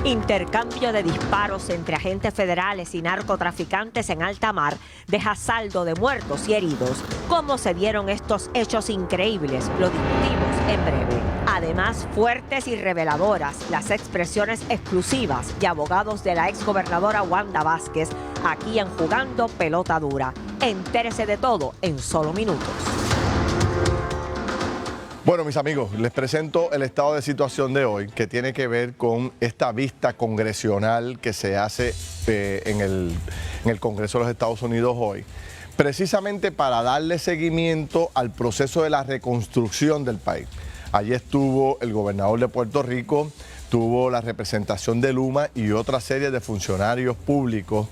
Intercambio de disparos entre agentes federales y narcotraficantes en alta mar deja saldo de muertos y heridos. ¿Cómo se dieron estos hechos increíbles? Lo discutimos en breve. Además, fuertes y reveladoras las expresiones exclusivas de abogados de la exgobernadora Wanda Vázquez aquí en Jugando Pelota Dura. Entérese de todo en solo minutos. Bueno, mis amigos, les presento el estado de situación de hoy, que tiene que ver con esta vista congresional que se hace en el Congreso de los Estados Unidos hoy, precisamente para darle seguimiento al proceso de la reconstrucción del país. Allí estuvo el gobernador de Puerto Rico, tuvo la representación de Luma y otra serie de funcionarios públicos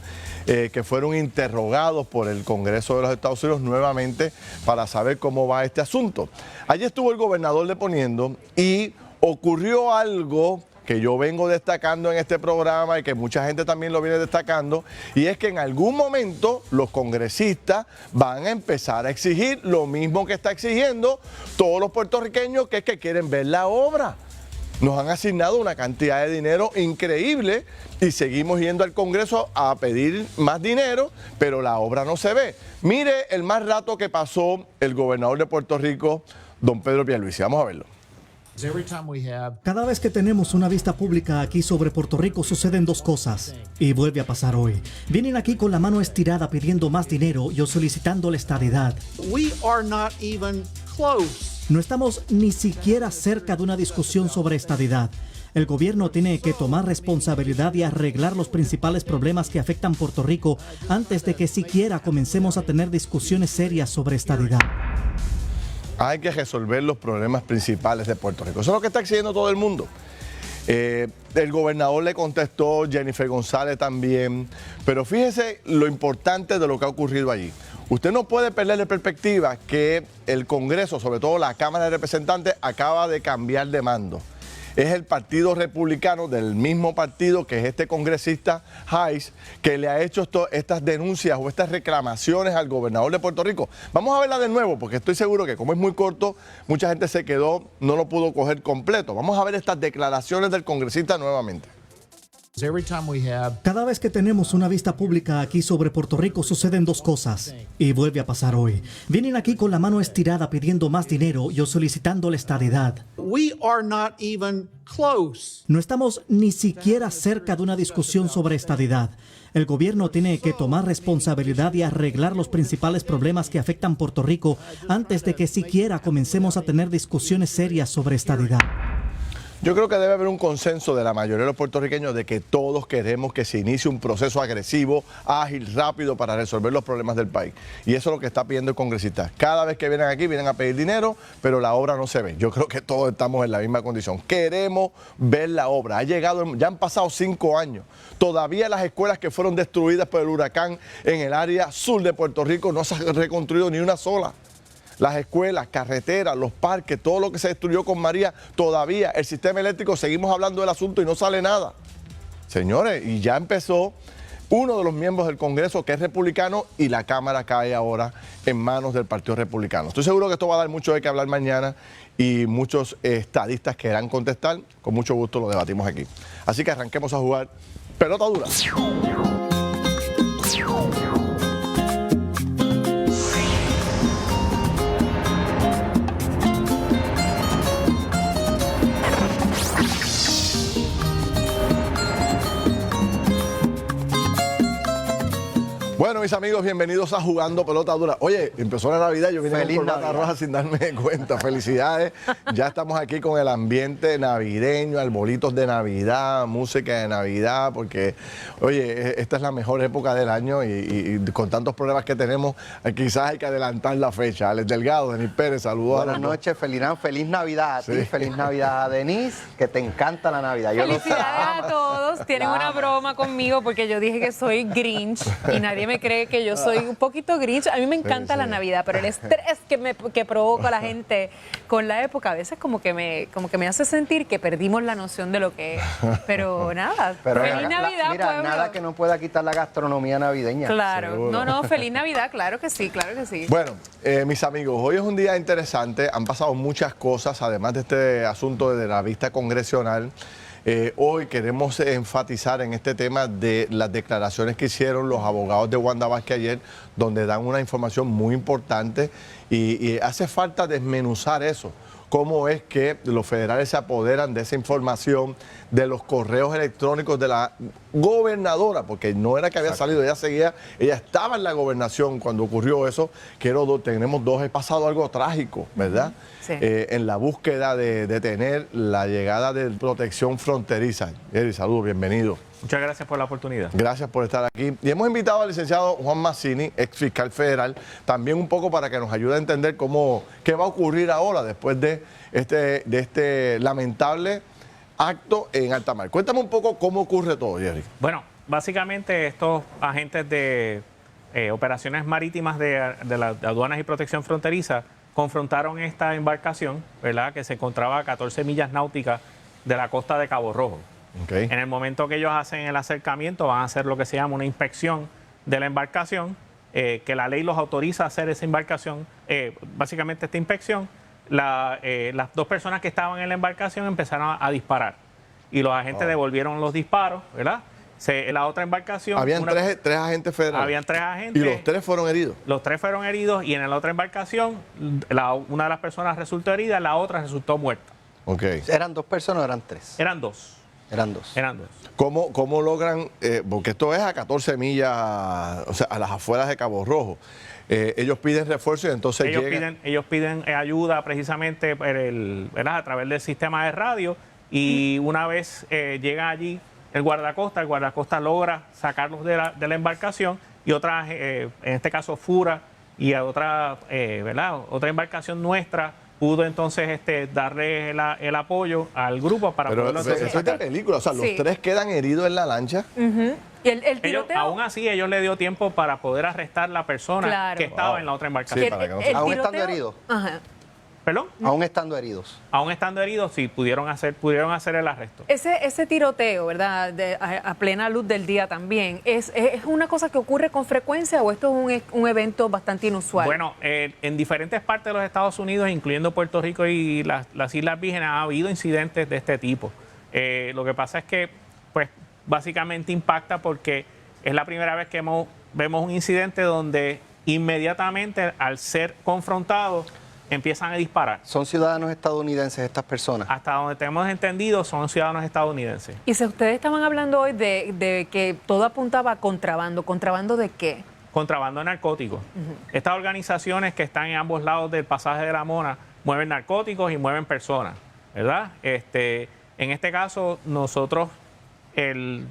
que fueron interrogados por el Congreso de los Estados Unidos nuevamente para saber cómo va este asunto. Allí estuvo el gobernador deponiendo y ocurrió algo que yo vengo destacando en este programa y que mucha gente también lo viene destacando, y es que en algún momento los congresistas van a empezar a exigir lo mismo que está exigiendo todos los puertorriqueños, que es que quieren ver la obra. Nos han asignado una cantidad de dinero increíble y seguimos yendo al Congreso a pedir más dinero, pero la obra no se ve. Mire el mal rato que pasó el gobernador de Puerto Rico, don Pedro Pierluisi. Vamos a verlo. Cada vez que tenemos una vista pública aquí sobre Puerto Rico suceden dos cosas, y vuelve a pasar hoy. Vienen aquí con la mano estirada pidiendo más dinero y solicitando la estadidad. No estamos ni siquiera cerca de una discusión sobre estadidad. El gobierno tiene que tomar responsabilidad y arreglar los principales problemas que afectan Puerto Rico antes de que siquiera comencemos a tener discusiones serias sobre estadidad. Hay que resolver los problemas principales de Puerto Rico. Eso es lo que está exigiendo todo el mundo. El gobernador le contestó, Jennifer González también, pero fíjese lo importante de lo que ha ocurrido allí. Usted no puede perder de perspectiva que el Congreso, sobre todo la Cámara de Representantes, acaba de cambiar de mando. Es el Partido Republicano, del mismo partido que es este congresista Hayes, que le ha hecho estas denuncias o estas reclamaciones al gobernador de Puerto Rico. Vamos a verla de nuevo, porque estoy seguro que como es muy corto, mucha gente se quedó, no lo pudo coger completo. Vamos a ver estas declaraciones del congresista nuevamente. Cada vez que tenemos una vista pública aquí sobre Puerto Rico suceden dos cosas, y vuelve a pasar hoy. Vienen aquí con la mano estirada pidiendo más dinero y solicitando la estadidad. No estamos ni siquiera cerca de una discusión sobre estadidad. El gobierno tiene que tomar responsabilidad y arreglar los principales problemas que afectan Puerto Rico antes de que siquiera comencemos a tener discusiones serias sobre estadidad. Yo creo que debe haber un consenso de la mayoría de los puertorriqueños de que todos queremos que se inicie un proceso agresivo, ágil, rápido para resolver los problemas del país. Y eso es lo que está pidiendo el congresista. Cada vez que vienen aquí, vienen a pedir dinero, pero la obra no se ve. Yo creo que todos estamos en la misma condición. Queremos ver la obra. Ya han pasado 5 años. Todavía las escuelas que fueron destruidas por el huracán en el área sur de Puerto Rico no se ha reconstruido ni una sola. Las escuelas, carreteras, los parques, todo lo que se destruyó con María, todavía el sistema eléctrico, seguimos hablando del asunto y no sale nada. Señores, y ya empezó uno de los miembros del Congreso que es republicano y la Cámara cae ahora en manos del Partido Republicano. Estoy seguro que esto va a dar mucho de qué hablar mañana y muchos estadistas querrán contestar. Con mucho gusto lo debatimos aquí. Así que arranquemos a jugar Pelota Dura. Bueno, mis amigos, bienvenidos a Jugando Pelota Dura. Oye, empezó la Navidad, yo vine con corbata roja sin darme cuenta. Felicidades. Ya estamos aquí con el ambiente navideño, arbolitos de Navidad, música de Navidad, porque, oye, esta es la mejor época del año y con tantos problemas que tenemos, quizás hay que adelantar la fecha. Alex Delgado, Denis Pérez, saludos. Buenas noches, feliz Navidad a ti, feliz Navidad a Denise, que te encanta la Navidad. Felicidades a todos. Tienen una broma conmigo porque yo dije que soy Grinch y nadie me cree que yo soy un poquito Grinch. A mí me encanta la Navidad, pero el estrés que provoca la gente con la época a veces como que me hace sentir que perdimos la noción de lo que es. Pero nada, Pero feliz Navidad, mira, pueblo. nada que no pueda quitar la gastronomía navideña. Claro, Seguro. no, feliz Navidad, claro que sí, claro que sí. Bueno, mis amigos, hoy es un día interesante, han pasado muchas cosas, además de este asunto de la vista congresional. Hoy queremos enfatizar en este tema de las declaraciones que hicieron los abogados de Wanda Vázquez ayer, donde dan una información muy importante y hace falta desmenuzar eso. Cómo es que los federales se apoderan de esa información, de los correos electrónicos de la gobernadora, porque no era que había salido, ella estaba en la gobernación cuando ocurrió eso, tenemos dos, ha pasado algo trágico, ¿verdad? Sí. En la búsqueda de detener la llegada de protección fronteriza. Eri, saludos, bienvenido. Muchas gracias por la oportunidad. Gracias por estar aquí. Y hemos invitado al licenciado Juan Mazzini, ex fiscal federal, también un poco para que nos ayude a entender qué va a ocurrir ahora después de este lamentable acto en alta mar. Cuéntame un poco cómo ocurre todo, Jerry. Bueno, básicamente estos agentes de operaciones marítimas de las aduanas y protección fronteriza confrontaron esta embarcación, ¿verdad?, que se encontraba a 14 millas náuticas de la costa de Cabo Rojo. Okay. En el momento que ellos hacen el acercamiento, van a hacer lo que se llama una inspección de la embarcación, que la ley los autoriza a hacer esa embarcación, básicamente esta inspección. Las dos personas que estaban en la embarcación empezaron a disparar y los agentes devolvieron los disparos, ¿verdad? La otra embarcación... Habían tres agentes federales. Habían 3 agentes. Y los 3 fueron heridos. Los 3 fueron heridos y en la otra embarcación una de las personas resultó herida, la otra resultó muerta. Okay. ¿Eran 2 personas o eran 3? Eran 2. Eran 2. Eran 2. ¿Cómo logran, porque esto es a 14 millas, o sea, a las afueras de Cabo Rojo? Ellos piden refuerzo y entonces Ellos piden ayuda precisamente ¿verdad?, a través del sistema de radio y una vez llega allí el guardacosta logra sacarlos de la embarcación y otra, en este caso Fura y otra, ¿verdad?, otra embarcación nuestra pudo entonces darle el apoyo al grupo para poderlo eso es de película, o sea, los Sí. 3 quedan heridos en la lancha. Y el Ellos, tiroteo... aún así, ellos le dio tiempo para poder arrestar la persona Claro. que estaba Wow. en la otra Sí, embarcación. para que no se- ¿Aún estando heridos? Ajá. ¿Perdón? Aún estando heridos. Aún estando heridos, sí, pudieron hacer el arresto. Ese tiroteo, ¿verdad? A plena luz del día también, ¿es una cosa que ocurre con frecuencia o esto es un evento bastante inusual? Bueno, en diferentes partes de los Estados Unidos, incluyendo Puerto Rico y las Islas Vírgenes, ha habido incidentes de este tipo. Lo que pasa es que, pues, básicamente impacta porque es la primera vez que vemos un incidente donde inmediatamente, al ser confrontados, empiezan a disparar. ¿Son ciudadanos estadounidenses estas personas? Hasta donde tenemos entendido, son ciudadanos estadounidenses. Y si ustedes estaban hablando hoy de que todo apuntaba a contrabando, ¿contrabando de qué? Contrabando de narcóticos. Estas organizaciones que están en ambos lados del pasaje de la Mona mueven narcóticos y mueven personas, ¿verdad? En este caso, nosotros,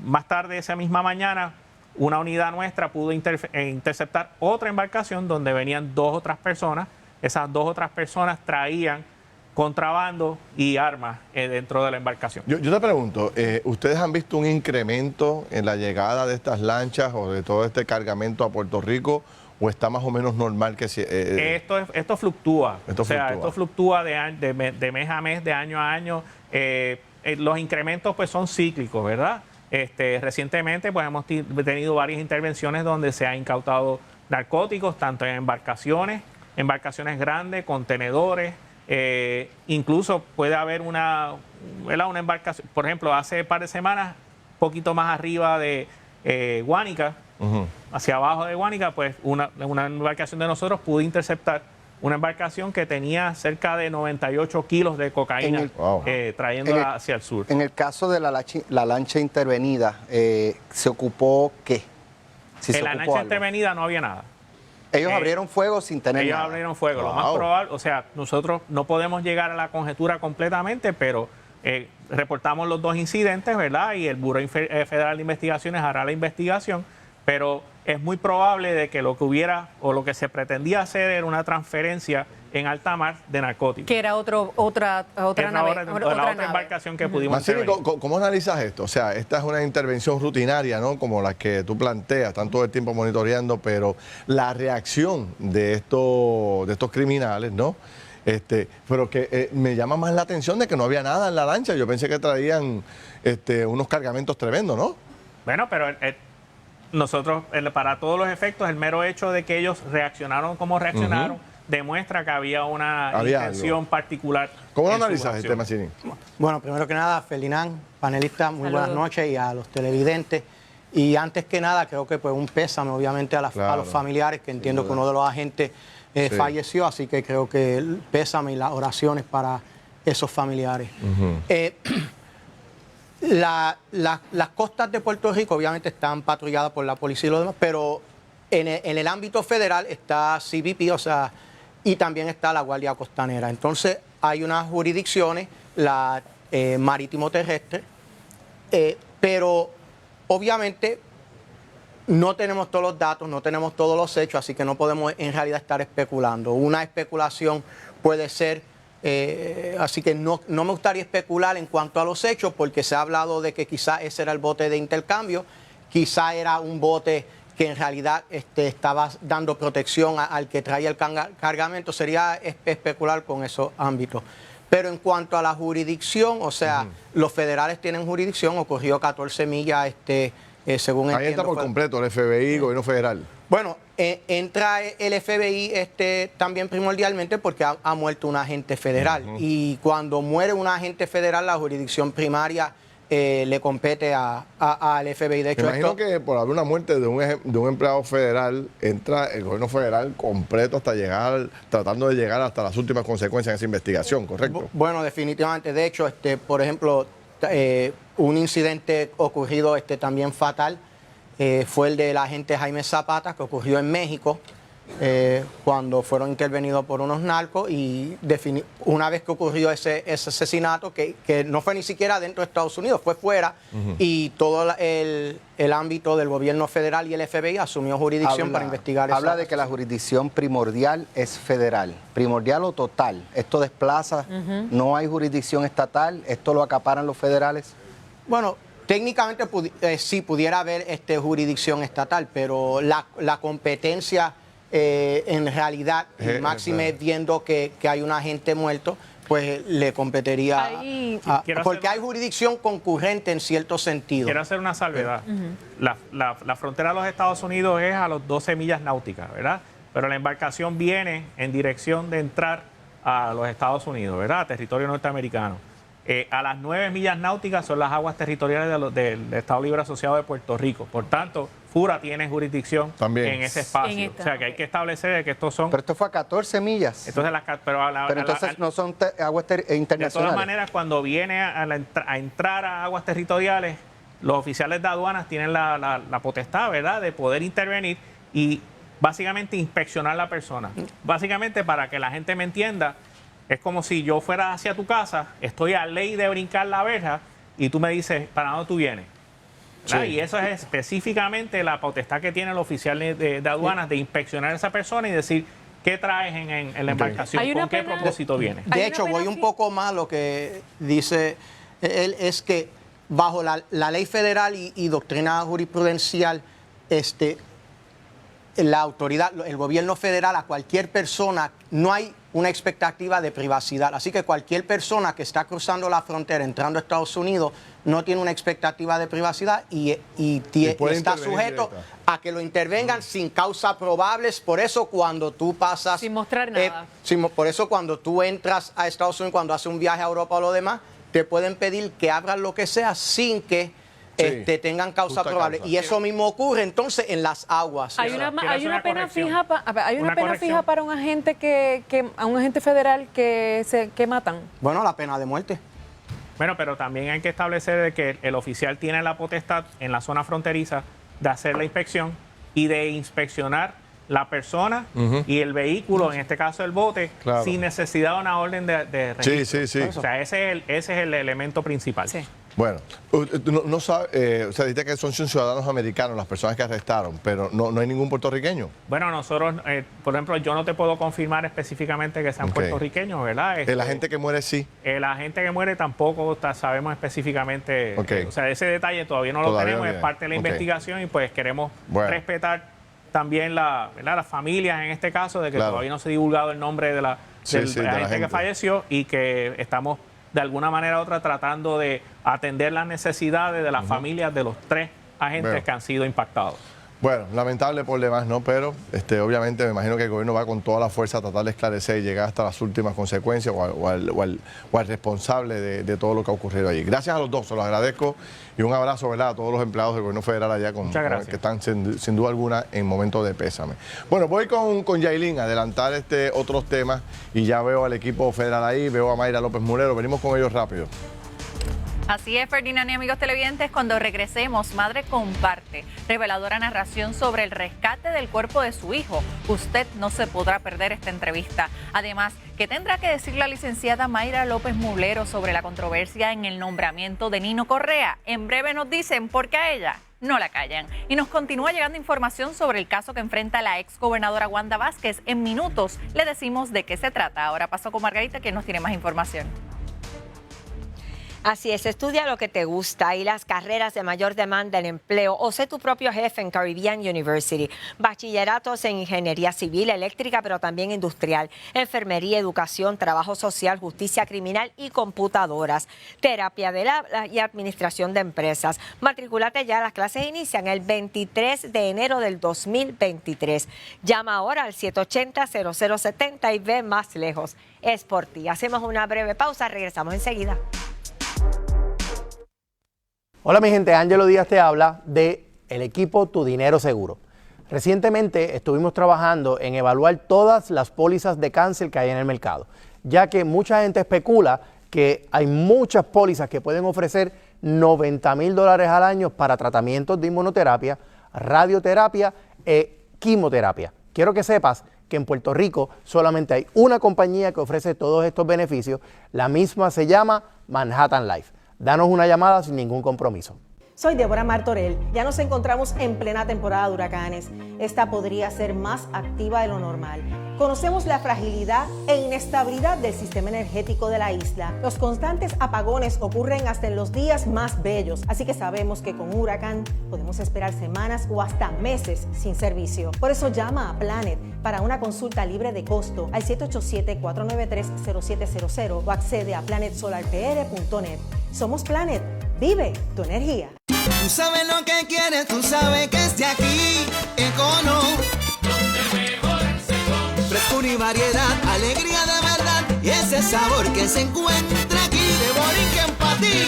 más tarde esa misma mañana, una unidad nuestra pudo interceptar otra embarcación donde venían 2 otras personas. Esas 2 otras personas traían contrabando y armas dentro de la embarcación. Yo te pregunto, ¿ustedes han visto un incremento en la llegada de estas lanchas o de todo este cargamento a Puerto Rico o está más o menos normal que si, Esto fluctúa. Esto fluctúa. Esto fluctúa de mes a mes, de año a año. Los incrementos pues son cíclicos, ¿verdad? Recientemente pues hemos tenido varias intervenciones donde se ha incautado narcóticos, tanto en embarcaciones grandes, contenedores, incluso puede haber una embarcación, por ejemplo, hace un par de semanas, un poquito más arriba de Guánica, hacia abajo de Guánica, pues una embarcación de nosotros pudo interceptar una embarcación que tenía cerca de 98 kilos de cocaína trayéndola hacia el sur. En el caso de la lancha intervenida, ¿se ocupó qué? Si se en la ocupó lancha algo. intervenida no había nada. Ellos abrieron fuego sin tener Ellos nada. abrieron fuego. Lo más Wow. probable, o sea, nosotros no podemos llegar a la conjetura completamente, pero reportamos los 2 incidentes, ¿verdad? Y el Buró Federal de Investigaciones hará la investigación, pero es muy probable de que lo que hubiera o lo que se pretendía hacer era una transferencia en alta mar de narcóticos. Que era otra Que es nave. la otra embarcación que pudimos Mazzini, intervenir. ¿cómo analizas esto? O sea, esta es una intervención rutinaria, ¿no? Como la que tú planteas, están todo el tiempo monitoreando, pero la reacción de estos criminales, ¿no? Pero que me llama más la atención de que no había nada en la lancha. Yo pensé que traían unos cargamentos tremendos, ¿no? Bueno, pero nosotros, para todos los efectos, el mero hecho de que ellos reaccionaron como reaccionaron, demuestra que había una intención particular. ¿Cómo lo en su analizas, acción. Mazzini? Bueno, primero que nada, Ferdinand, panelista, muy Saludos. buenas noches, y a los televidentes. Y antes que nada, creo que pues un pésame, obviamente, a Claro. los familiares, que entiendo que uno de los agentes Sí. falleció, así que creo que el pésame y las oraciones para esos familiares. Las costas de Puerto Rico obviamente están patrulladas por la policía y lo demás, pero en el ámbito federal está CBP, o sea, y también está la Guardia Costanera. Entonces hay unas jurisdicciones, la marítimo terrestre, pero obviamente no tenemos todos los datos, no tenemos todos los hechos, así que no podemos en realidad estar especulando. Una especulación puede ser, así que no me gustaría especular en cuanto a los hechos, porque se ha hablado de que quizá ese era el bote de intercambio, quizá era un bote que en realidad estaba dando protección al que traía el cargamento. Sería especular con esos ámbitos. Pero en cuanto a la jurisdicción, o sea, los federales tienen jurisdicción, ocurrió 14 millas, según Ahí entiendo, está por fue- completo el FBI, gobierno federal. Bueno, entra el FBI también primordialmente porque ha muerto un agente federal. Y cuando muere un agente federal, la jurisdicción primaria le compete al FBI. De Me hecho, imagino esto, que por haber una muerte de un empleado federal, entra el gobierno federal completo hasta llegar, tratando de llegar hasta las últimas consecuencias en esa investigación, ¿correcto? bueno, definitivamente. De hecho, por ejemplo, un incidente ocurrido también fatal fue el del agente Jaime Zapata, que ocurrió en México, cuando fueron intervenidos por unos narcos, y una vez que ocurrió ese asesinato, que no fue ni siquiera dentro de Estados Unidos, fue fuera, y todo el ámbito del gobierno federal y el FBI asumió jurisdicción para investigar eso. Habla de que la jurisdicción primordial es federal. Primordial o total. Esto desplaza, no hay jurisdicción estatal, esto lo acaparan los federales. Bueno, técnicamente sí pudiera haber jurisdicción estatal, pero la competencia en realidad, y máxime viendo que hay un agente muerto, pues le competiría Ahí- porque hay jurisdicción concurrente en cierto sentido. Quiero hacer una salvedad. La frontera de los Estados Unidos es a los 12 millas náuticas, ¿verdad? Pero la embarcación viene en dirección de entrar a los Estados Unidos, ¿verdad? A territorio norteamericano. A las 9 millas náuticas son las aguas territoriales del Estado Libre Asociado de Puerto Rico. Por tanto, FURA tiene jurisdicción También. en ese espacio. En esta. O sea, que hay que establecer que estos son... Pero esto fue a 14 millas. Entonces, Pero entonces no son aguas de internacionales. todas maneras, cuando viene a entrar a aguas territoriales, los oficiales de aduanas tienen la potestad, ¿verdad?, de poder intervenir y básicamente inspeccionar la persona. Básicamente, para que la gente me entienda, es como si yo fuera hacia tu casa, estoy a ley de brincar la verja y tú me dices, ¿para dónde tú vienes? ¿Verdad? Sí. Y eso es específicamente la potestad que tiene el oficial de aduanas de inspeccionar a esa persona y decir, ¿qué traes en la embarcación? Hay una ¿Con qué pena- propósito viene? Hay De una hecho, pena voy un fi- poco más lo que dice él, es que bajo la ley federal y doctrina jurisprudencial, la autoridad, el gobierno federal, a cualquier persona, no hay una expectativa de privacidad. Así que cualquier persona que está cruzando la frontera, entrando a Estados Unidos, no tiene una expectativa de privacidad y puede está intervenir sujeto directa. a que lo intervengan sin causas probables. Por eso cuando tú pasas... Sin mostrar nada. Por eso cuando tú entras a Estados Unidos, cuando haces un viaje a Europa o lo demás, te pueden pedir que abras lo que sea sin que tengan causa justa probable. causa. Y eso mismo ocurre entonces en las aguas. Hay Quiero una, hacer hay una una pena corrección. fija hay una Una pena corrección. fija para un agente a un agente federal que matan. Bueno, la pena de muerte. Bueno, pero también hay que establecer de que el oficial tiene la potestad en la zona fronteriza de hacer la inspección y de inspeccionar la persona y el vehículo, en este caso el bote, Claro. sin necesidad de una orden de registro. Sí. O sea, ese es el elemento principal. Sí. Bueno, no sabe, o sea, dice que son ciudadanos americanos las personas que arrestaron, pero no hay ningún puertorriqueño. Bueno, nosotros, por ejemplo, yo no te puedo confirmar específicamente que sean Ok. puertorriqueños, ¿verdad? La gente que muere sí. La gente que muere tampoco sabemos específicamente. Ok. O sea, ese detalle todavía no lo Todavía tenemos, bien. es parte de la Ok. investigación y pues queremos Bueno. respetar también ¿verdad? Las familias en este caso, de que Claro. todavía no se ha divulgado el nombre de la Sí, sí, de la gente que gente. falleció y que estamos de alguna manera u otra tratando de atender las necesidades de las familias de los 3 agentes Bueno. que han sido impactados. Bueno, lamentable por demás, ¿no? Pero obviamente me imagino que el gobierno va con toda la fuerza a tratar de esclarecer y llegar hasta las últimas consecuencias o al responsable de todo lo que ha ocurrido allí. Gracias a los dos, se los agradezco y un abrazo, ¿verdad?, a todos los empleados del gobierno federal allá Muchas gracias. que están sin duda alguna en momento de pésame. Bueno, voy con Yailin a adelantar otros temas y ya veo al equipo federal ahí, veo a Mayra López Mulero, venimos con ellos rápido. Así es, Ferdinand y amigos televidentes, cuando regresemos, madre comparte reveladora narración sobre el rescate del cuerpo de su hijo. Usted no se podrá perder esta entrevista. Además, ¿qué tendrá que decir la licenciada Mayra López Mulero sobre la controversia en el nombramiento de Nino Correa? En breve nos dicen por qué a ella no la callan. Y nos continúa llegando información sobre el caso que enfrenta la ex gobernadora Wanda Vázquez. En minutos le decimos de qué se trata. Ahora paso con Margarita, que nos tiene más información. Así es, estudia lo que te gusta y las carreras de mayor demanda en empleo o sé tu propio jefe en Caribbean University. Bachilleratos en ingeniería civil, eléctrica, pero también industrial, enfermería, educación, trabajo social, justicia criminal y computadoras, terapia del habla y administración de empresas. Matricúlate ya, las clases inician el 23 de enero del 2023. Llama ahora al 780-0070 y ve más lejos. Es por ti. Hacemos una breve pausa, regresamos enseguida. Hola mi gente, Ángelo Díaz te habla de el equipo Tu Dinero Seguro. Recientemente estuvimos trabajando en evaluar todas las pólizas de cáncer que hay en el mercado, ya que mucha gente especula que hay muchas pólizas que pueden ofrecer $90,000 al año para tratamientos de inmunoterapia, radioterapia e quimioterapia. Quiero que sepas que en Puerto Rico solamente hay una compañía que ofrece todos estos beneficios. La misma se llama Manhattan Life. Danos una llamada sin ningún compromiso. Soy Débora Martorell. Ya nos encontramos en plena temporada de huracanes. Esta podría ser más activa de lo normal. Conocemos la fragilidad e inestabilidad del sistema energético de la isla. Los constantes apagones ocurren hasta en los días más bellos, así que sabemos que con un huracán podemos esperar semanas o hasta meses sin servicio. Por eso llama a Planet para una consulta libre de costo al 787-493-0700 o accede a planetsolarpr.net. Somos Planet. Vive tu energía. Tú sabes lo que quieres, tú sabes que esté aquí. Econo, donde mejor se come. Frescura y variedad, alegría de verdad. Y ese sabor que se encuentra aquí de Borinquen para ti.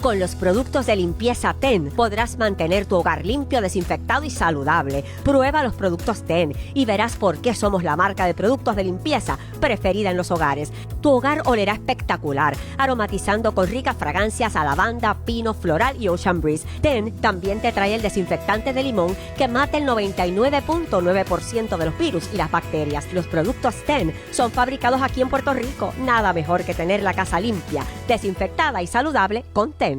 Con los productos de limpieza TEN podrás mantener tu hogar limpio, desinfectado y saludable. Prueba los productos TEN y verás por qué somos la marca de productos de limpieza preferida en los hogares. Tu hogar olerá espectacular, aromatizando con ricas fragancias a lavanda, pino, floral y ocean breeze. TEN también te trae el desinfectante de limón que mata el 99.9% de los virus y las bacterias. Los productos TEN son fabricados aquí en Puerto Rico. Nada mejor que tener la casa limpia, desinfectada y saludable con TEN.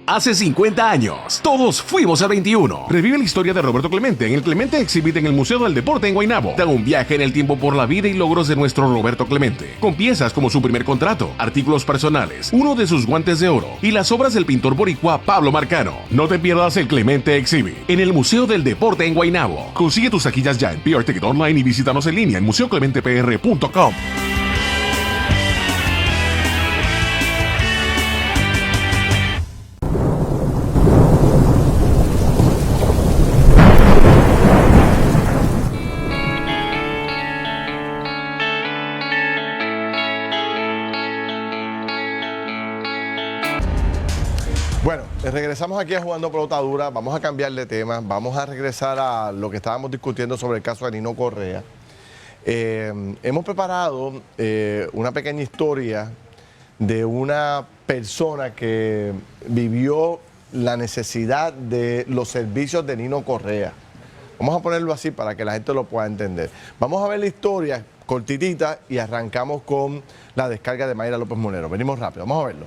Hace 50 años, todos fuimos al 21. Revive la historia de Roberto Clemente en el Clemente Exhibit en el Museo del Deporte en Guaynabo. Da un viaje en el tiempo por la vida y logros de nuestro Roberto Clemente, con piezas como su primer contrato, artículos personales, uno de sus guantes de oro y las obras del pintor boricua Pablo Marcano. No te pierdas el Clemente Exhibit en el Museo del Deporte en Guaynabo. Consigue tus taquillas ya en PR Ticket Online y visítanos en línea en museoclementepr.com. regresamos aquí a Jugando Pelota Dura. Vamos a cambiar de tema. Vamos a regresar a lo que estábamos discutiendo sobre el caso de Nino Correa. Hemos preparado una pequeña historia de una persona que vivió la necesidad de los servicios de Nino Correa. Vamos a ponerlo así para que la gente lo pueda entender. Vamos a ver la historia cortitita y arrancamos con la descarga de Mayra López Mulero. Venimos rápido, vamos a verlo.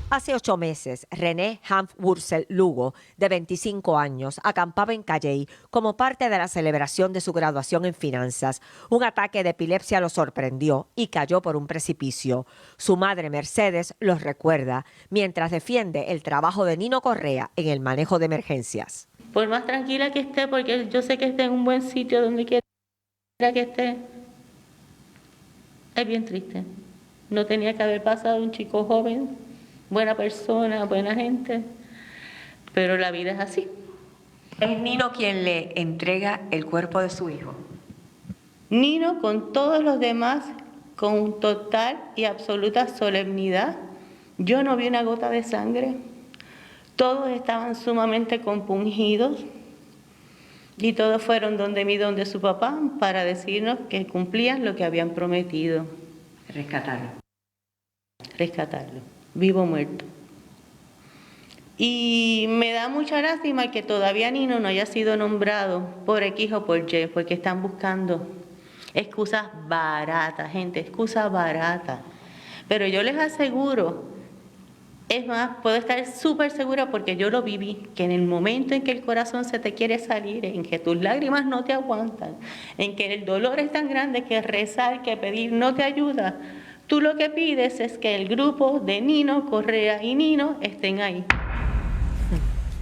Hace 8 meses, René Hanf Wurzel Lugo, de 25 años, acampaba en Calley como parte de la celebración de su graduación en finanzas. Un ataque de epilepsia lo sorprendió y cayó por un precipicio. Su madre, Mercedes, los recuerda mientras defiende el trabajo de Nino Correa en el manejo de emergencias. Por más tranquila que esté, porque yo sé que está en un buen sitio donde quiera que esté, es bien triste. No tenía que haber pasado un chico joven, buena persona, buena gente, pero la vida es así. ¿Es Nino quien le entrega el cuerpo de su hijo? Nino, con todos los demás, con total y absoluta solemnidad, yo no vi una gota de sangre. Todos estaban sumamente compungidos y todos fueron donde su papá para decirnos que cumplían lo que habían prometido. Rescatarlo. Vivo o muerto. Y me da mucha lástima que todavía Nino no haya sido nombrado por X o por Y, porque están buscando excusas baratas, gente, excusas baratas. Pero yo les aseguro, es más, puedo estar súper segura porque yo lo viví, que en el momento en que el corazón se te quiere salir, en que tus lágrimas no te aguantan, en que el dolor es tan grande que rezar, que pedir no te ayuda, tú lo que pides es que el grupo de Nino Correa y Nino estén ahí.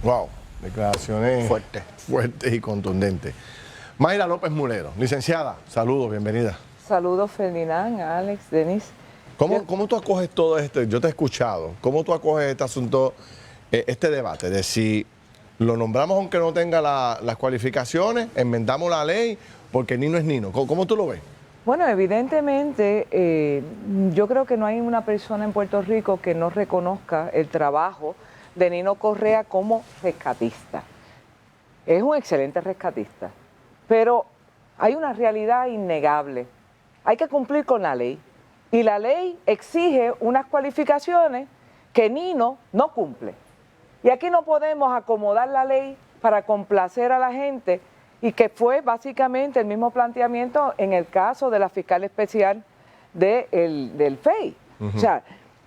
Wow, declaraciones fuertes y contundentes. Mayra López Mulero, licenciada, saludos, bienvenida. Saludos, Ferdinand, Alex, Denis. ¿Cómo tú acoges todo esto? Yo te he escuchado. ¿Cómo tú acoges este asunto, este debate de si lo nombramos aunque no tenga las cualificaciones, enmendamos la ley, porque Nino es Nino? ¿Cómo tú lo ves? Bueno, evidentemente, yo creo que no hay una persona en Puerto Rico que no reconozca el trabajo de Nino Correa como rescatista. Es un excelente rescatista, pero hay una realidad innegable. Hay que cumplir con la ley y la ley exige unas cualificaciones que Nino no cumple. Y aquí no podemos acomodar la ley para complacer a la gente, y que fue básicamente el mismo planteamiento en el caso de la fiscal especial del FEI. O sea,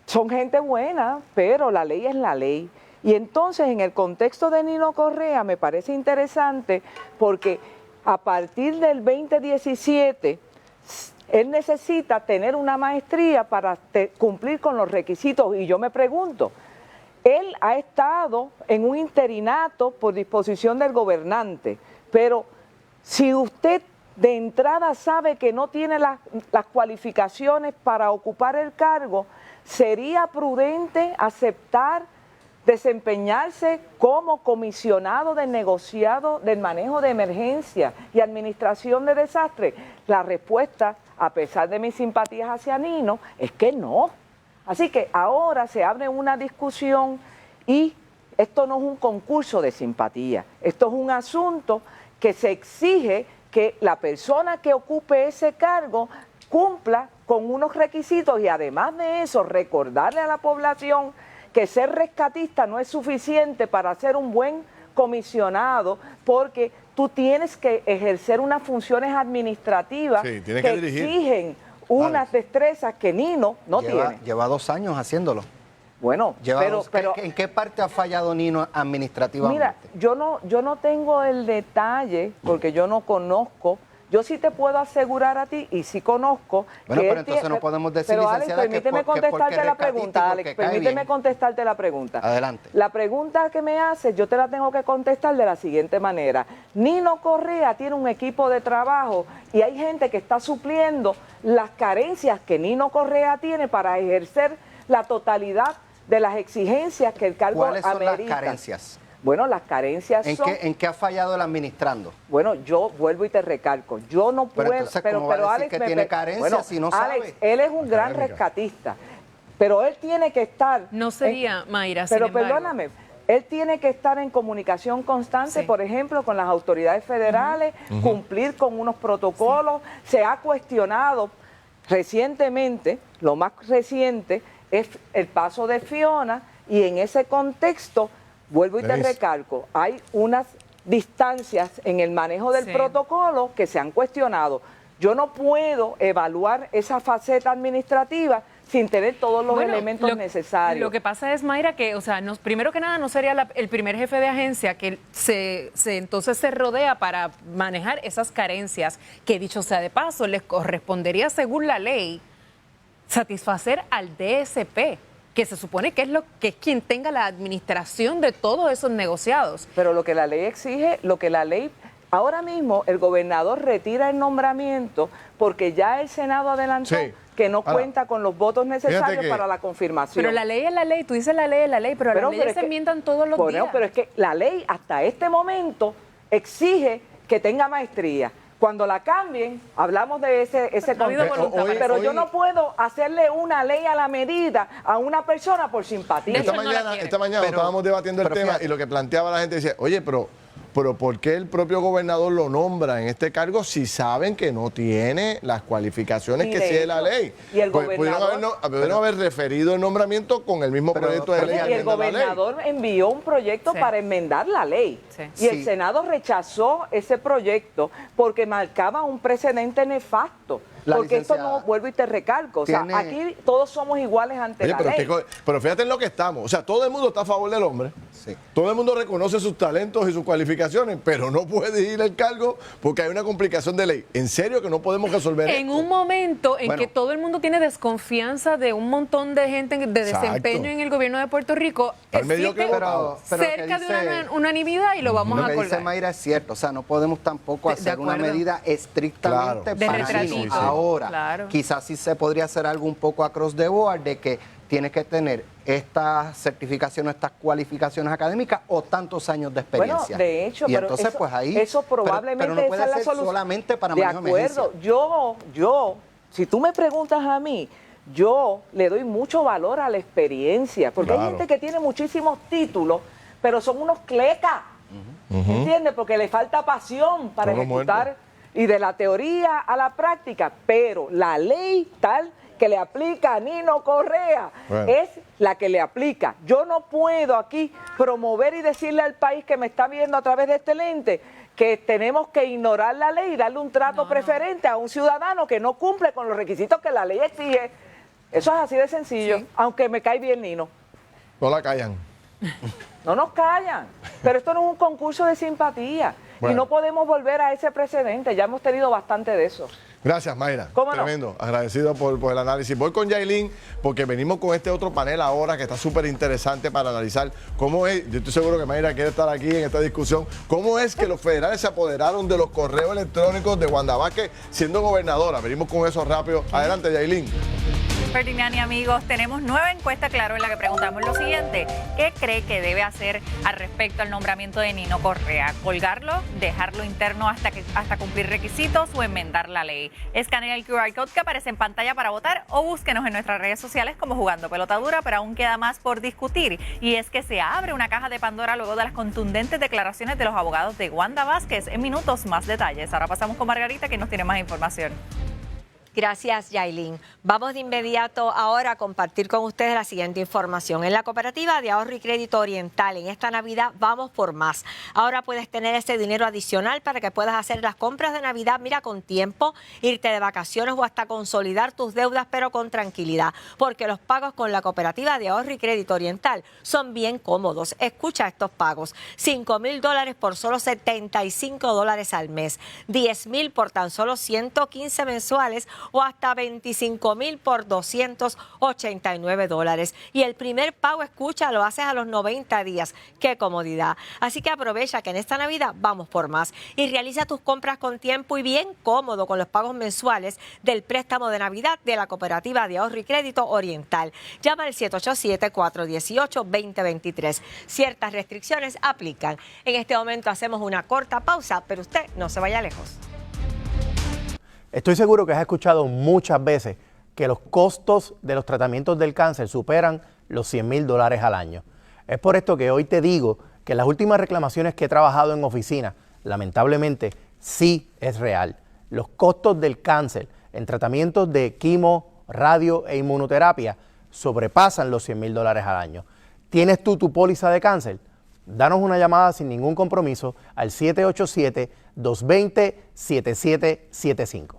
son gente buena, pero la ley es la ley. Y entonces en el contexto de Nino Correa me parece interesante porque a partir del 2017 él necesita tener una maestría para cumplir con los requisitos. Y yo me pregunto, él ha estado en un interinato por disposición del gobernante, pero si usted de entrada sabe que no tiene las cualificaciones para ocupar el cargo, ¿sería prudente aceptar desempeñarse como comisionado del negociado del manejo de emergencia y administración de desastres? La respuesta, a pesar de mis simpatías hacia Nino, es que no. Así que ahora se abre una discusión y esto no es un concurso de simpatía, esto es un asunto que se exige que la persona que ocupe ese cargo cumpla con unos requisitos y además de eso recordarle a la población que ser rescatista no es suficiente para ser un buen comisionado, porque tú tienes que ejercer unas funciones administrativas que exigen unas destrezas que Nino no tiene. Lleva 2 años haciéndolo. Bueno, pero ¿en qué parte ha fallado Nino administrativamente? Mira, yo no tengo el detalle porque yo no conozco. Yo sí te puedo asegurar a ti y sí conozco. Bueno, pero entonces no podemos decir, pero licenciada, Alex, permíteme contestarte la pregunta, Alex, permíteme contestarte la pregunta. Adelante. La pregunta que me haces, yo te la tengo que contestar de la siguiente manera. Nino Correa tiene un equipo de trabajo y hay gente que está supliendo las carencias que Nino Correa tiene para ejercer la totalidad de las exigencias que el cargo amerita. ¿Cuáles son las carencias? Bueno, las carencias son... ¿En qué ha fallado el administrando? Bueno, yo vuelvo y te recalco, yo no puedo... Pero entonces, ¿cómo va a decir que tiene carencias si no sabe? Alex, él es un gran rescatista. Pero él tiene que estar... No sería, Mayra, sin Pero embargo. perdóname, él tiene que estar... No sería, Mayra, sin Pero embargo. perdóname, él tiene que estar en comunicación constante, Sí. por ejemplo, con las autoridades federales, cumplir con unos protocolos. Se ha cuestionado recientemente, lo más reciente es el paso de Fiona, y en ese contexto, vuelvo y te Denise. recalco, hay unas distancias en el manejo del Sí. protocolo que se han cuestionado. Yo no puedo evaluar esa faceta administrativa sin tener todos los Bueno, elementos necesarios. Lo que pasa es, Mayra, que, o sea, primero que nada, no sería el primer jefe de agencia que entonces se rodea para manejar esas carencias, que dicho sea de paso, les correspondería, según la ley, satisfacer al DSP, que se supone que es quien tenga la administración de todos esos negociados. Pero lo que la ley exige, ahora mismo el gobernador retira el nombramiento porque ya el Senado adelantó Sí. que no Ahora, cuenta con los votos necesarios que- para la confirmación. Pero la ley es la ley, tú dices la ley es la ley, pero las leyes es se que- enmiendan todos los Bueno, días. pero es que la ley hasta este momento exige que tenga maestría. Cuando la cambien, hablamos de ese No ha habido contexto. voluntad para Pero eso. yo no puedo hacerle una ley a la medida a una persona por simpatía. De hecho, Esta él no la mañana, quiere. esta mañana Pero- estábamos debatiendo el pero tema fíjate. y lo que planteaba la gente decía, oye, pero ¿por qué el propio gobernador lo nombra en este cargo si saben que no tiene las cualificaciones Y que de exige la hecho, ley? y el Pudieron gobernador- pudieron haber referido el nombramiento con el mismo Pero- proyecto de pero ley. Oye, que y el enmienda la ley. gobernador envió un proyecto Sí. para enmendar la ley. Sí. Y el Sí. Senado rechazó ese proyecto porque marcaba un precedente nefasto. La Porque esto licenciada no, vuelvo y te recalco, o sea, tiene- aquí todos somos iguales ante Oye, la pero, ley. pero fíjate en lo que estamos. O sea, todo el mundo está a favor del hombre. Sí. Todo el mundo reconoce sus talentos y sus cualificaciones, pero no puede ir al cargo porque hay una complicación de ley. ¿En serio que no podemos resolver En esto? un momento en Bueno. que todo el mundo tiene desconfianza de un montón de gente de Exacto. desempeño en el gobierno de Puerto Rico, Al medio que existe votado. Pero lo que cerca de dice- una unanimidad y lo vamos Lo a que dice acordar. Mayra es cierto, o sea, no podemos tampoco De hacer una acuerdo. medida estrictamente Claro. De para retratito. niños. Ahora, Claro. quizás sí se podría hacer algo un poco across the board de que tienes que tener estas certificaciones, estas cualificaciones académicas o tantos años de Bueno, experiencia. de hecho, y pero entonces eso, pues ahí eso probablemente pero no puede esa es la ser solución. solamente para de manejo de acuerdo, emergencia. yo, si tú me preguntas a mí, yo le doy mucho valor a la experiencia, porque hay Claro. gente que tiene muchísimos títulos, pero son unos clecas, ¿entiendes? Porque le falta pasión para Son los ejecutar, muertos. y de la teoría a la práctica, pero la ley tal que le aplica a Nino Correa Bueno. es la que le aplica. Yo no puedo aquí promover y decirle al país que me está viendo a través de este lente que tenemos que ignorar la ley y darle un trato preferente a un ciudadano que no cumple con los requisitos que la ley exige. Eso es así de sencillo, aunque me cae bien Nino. No la callan. No nos callan, pero esto no es un concurso de simpatía Bueno. y no podemos volver a ese precedente, ya hemos tenido bastante de eso. Gracias, Mayra. ¿Cómo no? Tremendo. Agradecido por el análisis. Voy con Yailin porque venimos con este otro panel ahora que está súper interesante para analizar cómo es, yo estoy seguro que Mayra quiere estar aquí en esta discusión, cómo es que los federales se apoderaron de los correos electrónicos de Wanda Vázquez siendo gobernadora. Venimos con eso rápido. Adelante, Yailin. Ferdinand y amigos, tenemos nueva encuesta, claro, en la que preguntamos lo siguiente: ¿qué cree que debe hacer al respecto al nombramiento de Nino Correa? ¿Colgarlo, dejarlo interno hasta cumplir requisitos o enmendar la ley? Escanea el QR code que aparece en pantalla para votar o búsquenos en nuestras redes sociales como Jugando Pelota Dura, pero aún queda más por discutir, y es que se abre una caja de Pandora luego de las contundentes declaraciones de los abogados de Wanda Vázquez. En minutos más detalles. Ahora pasamos con Margarita, que nos tiene más información. Gracias, Yailin. Vamos de inmediato ahora a compartir con ustedes la siguiente información. En la Cooperativa de Ahorro y Crédito Oriental, en esta Navidad vamos por más. Ahora puedes tener ese dinero adicional para que puedas hacer las compras de Navidad, mira, con tiempo, irte de vacaciones o hasta consolidar tus deudas, pero con tranquilidad, porque los pagos con la Cooperativa de Ahorro y Crédito Oriental son bien cómodos. Escucha estos pagos: $5,000 por solo $75 al mes, $10,000 por tan solo $115 mensuales o hasta $25,000 por $289. Y el primer pago, escucha, lo haces a los 90 días. ¡Qué comodidad! Así que aprovecha que en esta Navidad vamos por más y realiza tus compras con tiempo y bien cómodo con los pagos mensuales del préstamo de Navidad de la Cooperativa de Ahorro y Crédito Oriental. Llama al 787-418-2023. Ciertas restricciones aplican. En este momento hacemos una corta pausa, pero usted no se vaya lejos. Estoy seguro que has escuchado muchas veces que los costos de los tratamientos del cáncer superan los $100,000 al año. Es por esto que hoy te digo que las últimas reclamaciones que he trabajado en oficina, lamentablemente, sí es real. Los costos del cáncer en tratamientos de quimo, radio e inmunoterapia sobrepasan los $100,000 al año. ¿Tienes tú tu póliza de cáncer? Danos una llamada sin ningún compromiso al 787-220-7775.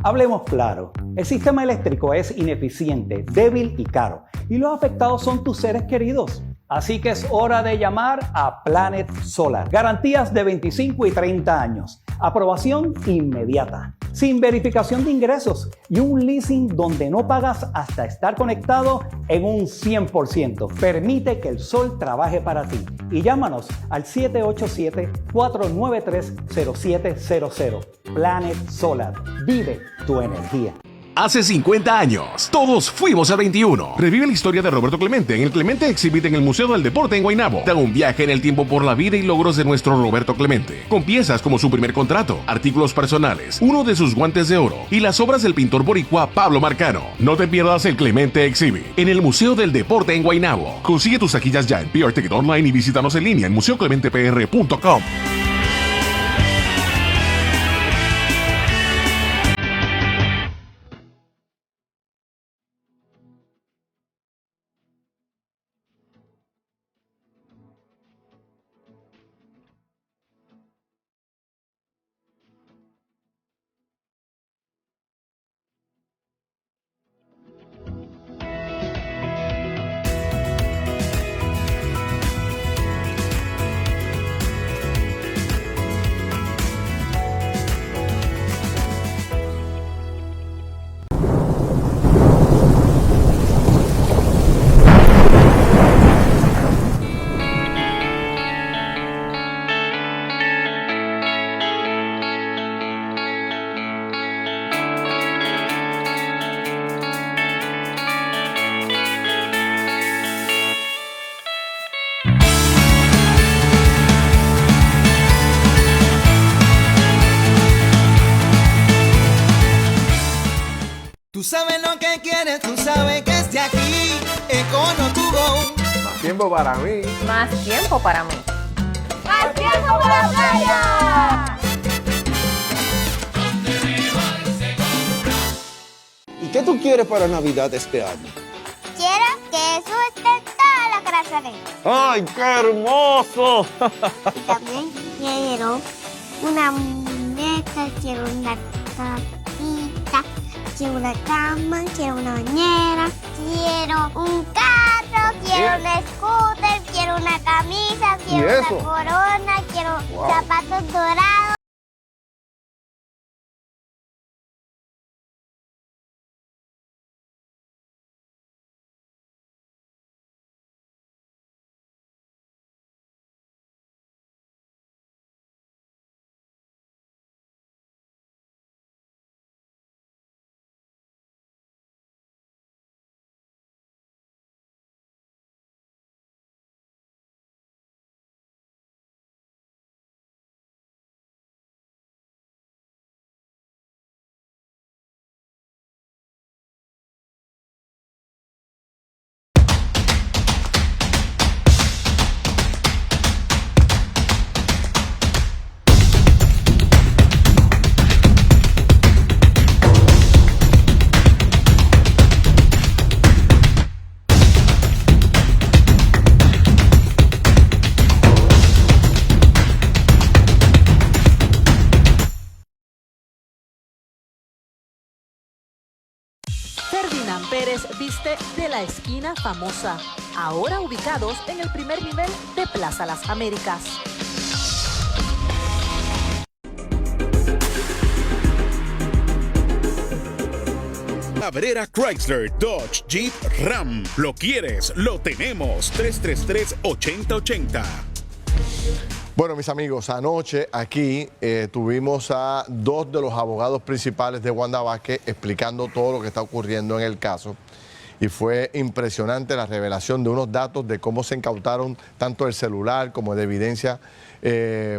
Hablemos claro, el sistema eléctrico es ineficiente, débil y caro, y los afectados son tus seres queridos. Así que es hora de llamar a Planet Solar. Garantías de 25 y 30 años, aprobación inmediata, sin verificación de ingresos y un leasing donde no pagas hasta estar conectado en un 100%. Permite que el sol trabaje para ti y llámanos al 787-493-0700. Planet Solar. Vive tu energía. Hace 50 años, todos fuimos al 21. Revive la historia de Roberto Clemente en el Clemente Exhibit en el Museo del Deporte en Guaynabo. Da un viaje en el tiempo por la vida y logros de nuestro Roberto Clemente, con piezas como su primer contrato, artículos personales, uno de sus guantes de oro y las obras del pintor boricua Pablo Marcano. No te pierdas el Clemente Exhibit en el Museo del Deporte en Guaynabo. Consigue tus taquillas ya en PR Ticket Online y visítanos en línea en museoclementepr.com. Tú sabes lo que quieres, tú sabes que es de aquí. Econo to go. Más tiempo para mí. Más tiempo para mí. ¡Más tiempo para la playa! ¿Y qué tú quieres para Navidad este año? Quiero que eso esté en toda la casa de ¡Ay, qué hermoso! Y también quiero una muñeca, quiero una capita, quiero una cama, quiero una bañera, quiero un carro, quiero un scooter, quiero una camisa, quiero una corona, quiero zapatos dorados. Ferdinand Pérez viste de la esquina famosa, ahora ubicados en el primer nivel de Plaza Las Américas. Cabrera Chrysler, Dodge, Jeep, Ram. Lo quieres, lo tenemos. 333-8080. Bueno, mis amigos, anoche aquí tuvimos a dos de los abogados principales de Wanda Vázquez explicando todo lo que está ocurriendo en el caso. Y fue impresionante la revelación de unos datos de cómo se incautaron tanto el celular como de evidencia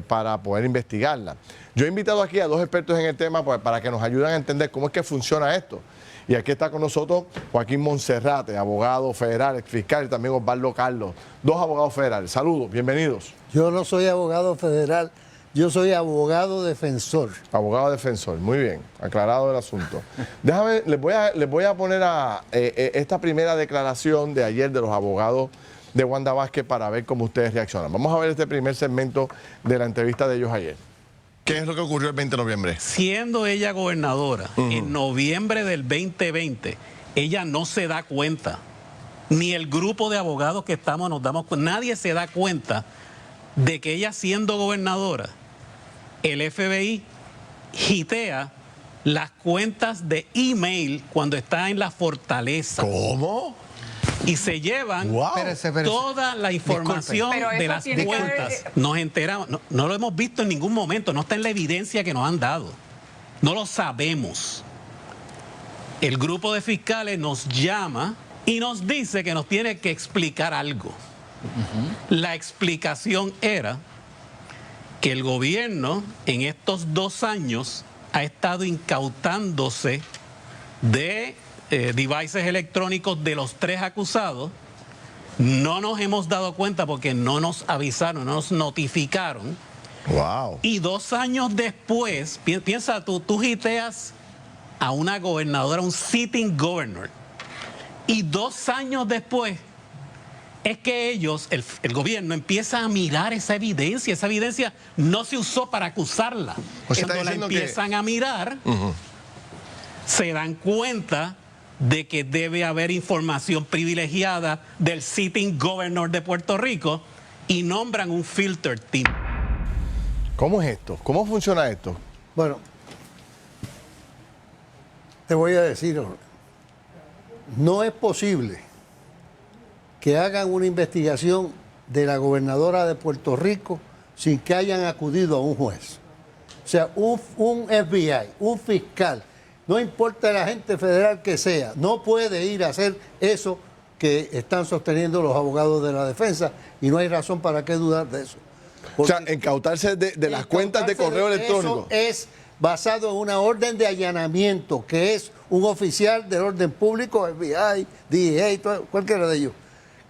para poder investigarla. Yo he invitado aquí a dos expertos en el tema para que nos ayuden a entender cómo es que funciona esto. Y aquí está con nosotros Joaquín Monserrate, abogado federal, exfiscal, y también Osvaldo Carlos, dos abogados federales. Saludos, bienvenidos. Yo no soy abogado federal, yo soy abogado defensor. Abogado defensor, muy bien, aclarado el asunto. Déjame, les voy a poner a esta primera declaración de ayer de los abogados de Wanda Vázquez para ver cómo ustedes reaccionan. Vamos a ver este primer segmento de la entrevista de ellos ayer. ¿Qué es lo que ocurrió el 20 de noviembre? Siendo ella gobernadora en noviembre del 2020, ella no se da cuenta, ni el grupo de abogados que estamos nos damos cuenta, nadie se da cuenta de que ella siendo gobernadora, el FBI hitea las cuentas de email cuando está en la fortaleza. ¿Cómo? Y se llevan toda la información de las cuentas. Nos enteramos, no lo hemos visto en ningún momento, no está en la evidencia que nos han dado. No lo sabemos. El grupo de fiscales nos llama y nos dice que nos tiene que explicar algo. La explicación era que el gobierno en estos 2 años ha estado incautándose de devices electrónicos de los 3 acusados. No nos hemos dado cuenta porque no nos avisaron, no nos notificaron. Wow. Y 2 años después, piensa tú giteas a una gobernadora, un sitting governor. Y 2 años después es que ellos, el gobierno, empieza a mirar esa evidencia. Esa evidencia no se usó para acusarla. Cuando la empiezan a mirar, se dan cuenta de que debe haber información privilegiada del sitting governor de Puerto Rico y nombran un filter team. ¿Cómo es esto? ¿Cómo funciona esto? Bueno, te voy a decir, no es posible que hagan una investigación de la gobernadora de Puerto Rico sin que hayan acudido a un juez. O sea, un FBI, un fiscal, no importa el agente federal que sea, no puede ir a hacer eso que están sosteniendo los abogados de la defensa y no hay razón para qué dudar de eso. Porque o sea, incautarse de las cuentas de correo electrónico. Eso es basado en una orden de allanamiento, que es un oficial del orden público, FBI, DEA, cualquiera de ellos,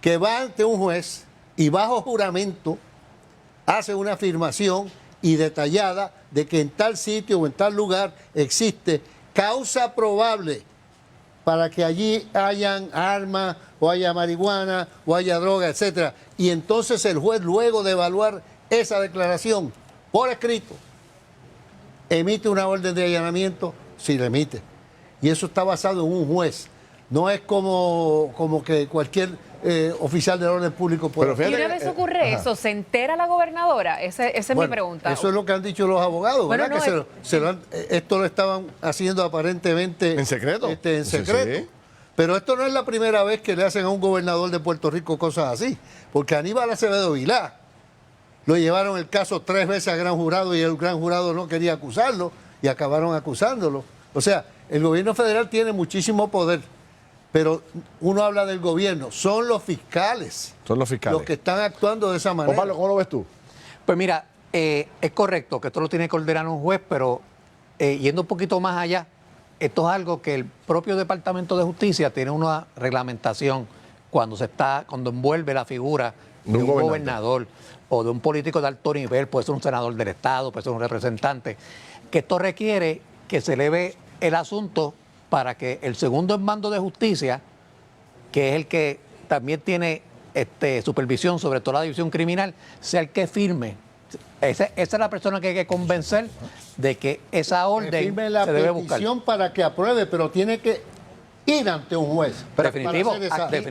que va ante un juez y bajo juramento hace una afirmación y detallada de que en tal sitio o en tal lugar existe causa probable para que allí hayan armas o haya marihuana o haya droga, etcétera. Y entonces el juez, luego de evaluar esa declaración por escrito, emite una orden de allanamiento, si la emite. Y eso está basado en un juez. No es como que cualquier oficial del orden público puede. Y una vez ocurre eso, ¿se entera la gobernadora? Esa es mi pregunta. Eso es lo que han dicho los abogados, ¿verdad? No, esto lo estaban haciendo aparentemente en secreto. En secreto. Sí. Pero esto no es la primera vez que le hacen a un gobernador de Puerto Rico cosas así. Porque Aníbal Acevedo Vilá lo llevaron el caso 3 veces al gran jurado y el gran jurado no quería acusarlo y acabaron acusándolo. O sea, el gobierno federal tiene muchísimo poder. Pero uno habla del gobierno, son los fiscales. Son los fiscales. Los que están actuando de esa manera. Pablo, ¿cómo lo ves tú? Pues mira, es correcto que esto lo tiene que ordenar un juez, pero yendo un poquito más allá, esto es algo que el propio Departamento de Justicia tiene una reglamentación cuando envuelve la figura de un gobernador o de un político de alto nivel, puede ser un senador del Estado, puede ser un representante, que esto requiere que se eleve el asunto para que el segundo en mando de justicia, que es el que también tiene supervisión sobre toda la división criminal, sea el que firme. Esa es la persona que hay que convencer de que esa orden firme la se debe buscar. petición para que apruebe, pero tiene que ir ante un juez. Pero definitivo.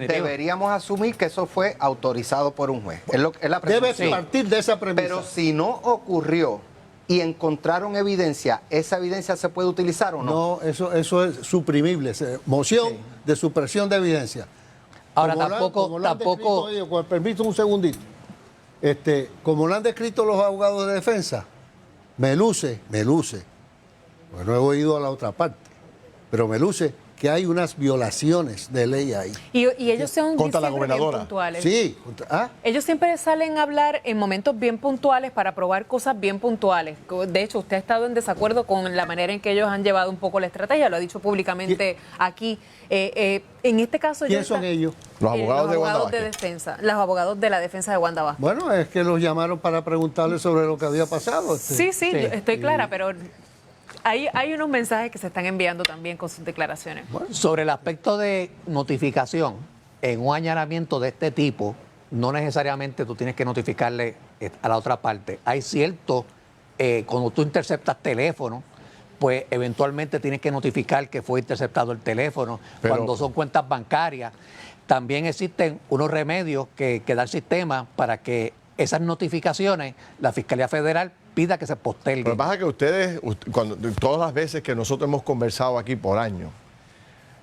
Deberíamos asumir que eso fue autorizado por un juez. Es la debe partir de esa premisa. Pero si no ocurrió y encontraron evidencia, ¿esa evidencia se puede utilizar o no? No, eso es suprimible. Moción de supresión de evidencia. Ahora como con permiso un segundito. Como lo han descrito los abogados de defensa, me luce, pues no he oído a la otra parte, pero me luce que hay unas violaciones de ley ahí. Y ellos son contra la siempre bien gobernadora. puntuales. Sí. Ellos siempre salen a hablar en momentos bien puntuales para probar cosas bien puntuales. De hecho, usted ha estado en desacuerdo con la manera en que ellos han llevado un poco la estrategia, lo ha dicho públicamente aquí. En este caso, ¿Quién son ellos? Los abogados de Wanda de defensa, los abogados de la defensa de Wanda Vázquez. Bueno, es que los llamaron para preguntarles sobre lo que había pasado. Sí, yo estoy clara, pero hay unos mensajes que se están enviando también con sus declaraciones. Sobre el aspecto de notificación, en un allanamiento de este tipo, no necesariamente tú tienes que notificarle a la otra parte. Hay cierto, cuando tú interceptas teléfono, pues eventualmente tienes que notificar que fue interceptado el teléfono. Pero, cuando son cuentas bancarias, también existen unos remedios que da el sistema para que esas notificaciones, la Fiscalía Federal pida que se posterguen. Lo que pasa es que ustedes, todas las veces que nosotros hemos conversado aquí por años,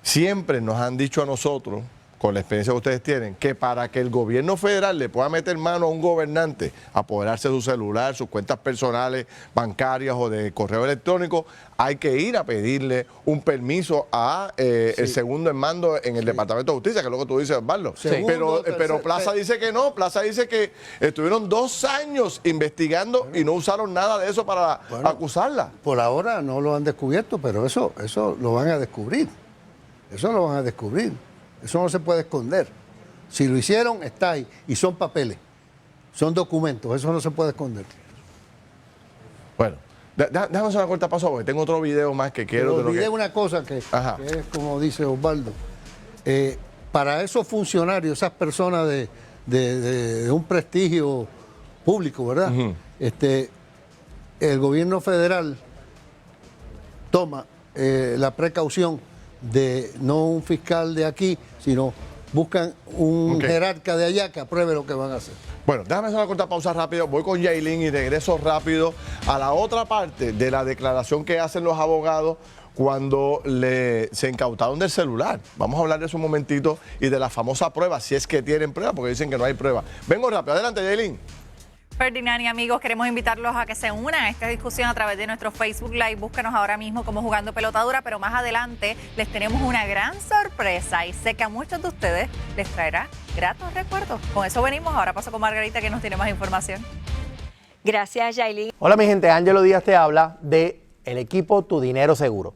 siempre nos han dicho a nosotros, con la experiencia que ustedes tienen, que para que el gobierno federal le pueda meter mano a un gobernante, apoderarse de su celular, sus cuentas personales, bancarias o de correo electrónico, hay que ir a pedirle un permiso a el segundo en mando en el Departamento de Justicia, que es lo que tú dices, Osvaldo. Pero Plaza dice que no. Plaza dice que estuvieron 2 años investigando y no usaron nada de eso para acusarla. Por ahora no lo han descubierto, pero eso lo van a descubrir. Eso lo van a descubrir. Eso no se puede esconder. Si lo hicieron, está ahí. Y son papeles, son documentos. Eso no se puede esconder. Bueno, déjame hacer una corta pausa porque tengo otro video más que quiero. Pero olvidé una cosa que es como dice Osvaldo. Para esos funcionarios, esas personas de un prestigio público, ¿verdad? El gobierno federal toma la precaución de no un fiscal de aquí, sino buscan un jerarca de allá que apruebe lo que van a hacer. Bueno, déjame hacer una corta pausa rápido. Voy con Yailin y regreso rápido a la otra parte de la declaración que hacen los abogados cuando se incautaron del celular. Vamos a hablar de eso un momentito y de la famosa prueba, si es que tienen prueba, porque dicen que no hay prueba. Vengo rápido. Adelante, Yailin. Ferdinand y amigos, queremos invitarlos a que se unan a esta discusión a través de nuestro Facebook Live. Búscanos ahora mismo como Jugando Pelotadura, pero más adelante les tenemos una gran sorpresa y sé que a muchos de ustedes les traerá gratos recuerdos. Con eso venimos. Ahora paso con Margarita, que nos tiene más información. Gracias, Yailin. Hola, mi gente. Ángelo Díaz te habla de el equipo Tu Dinero Seguro.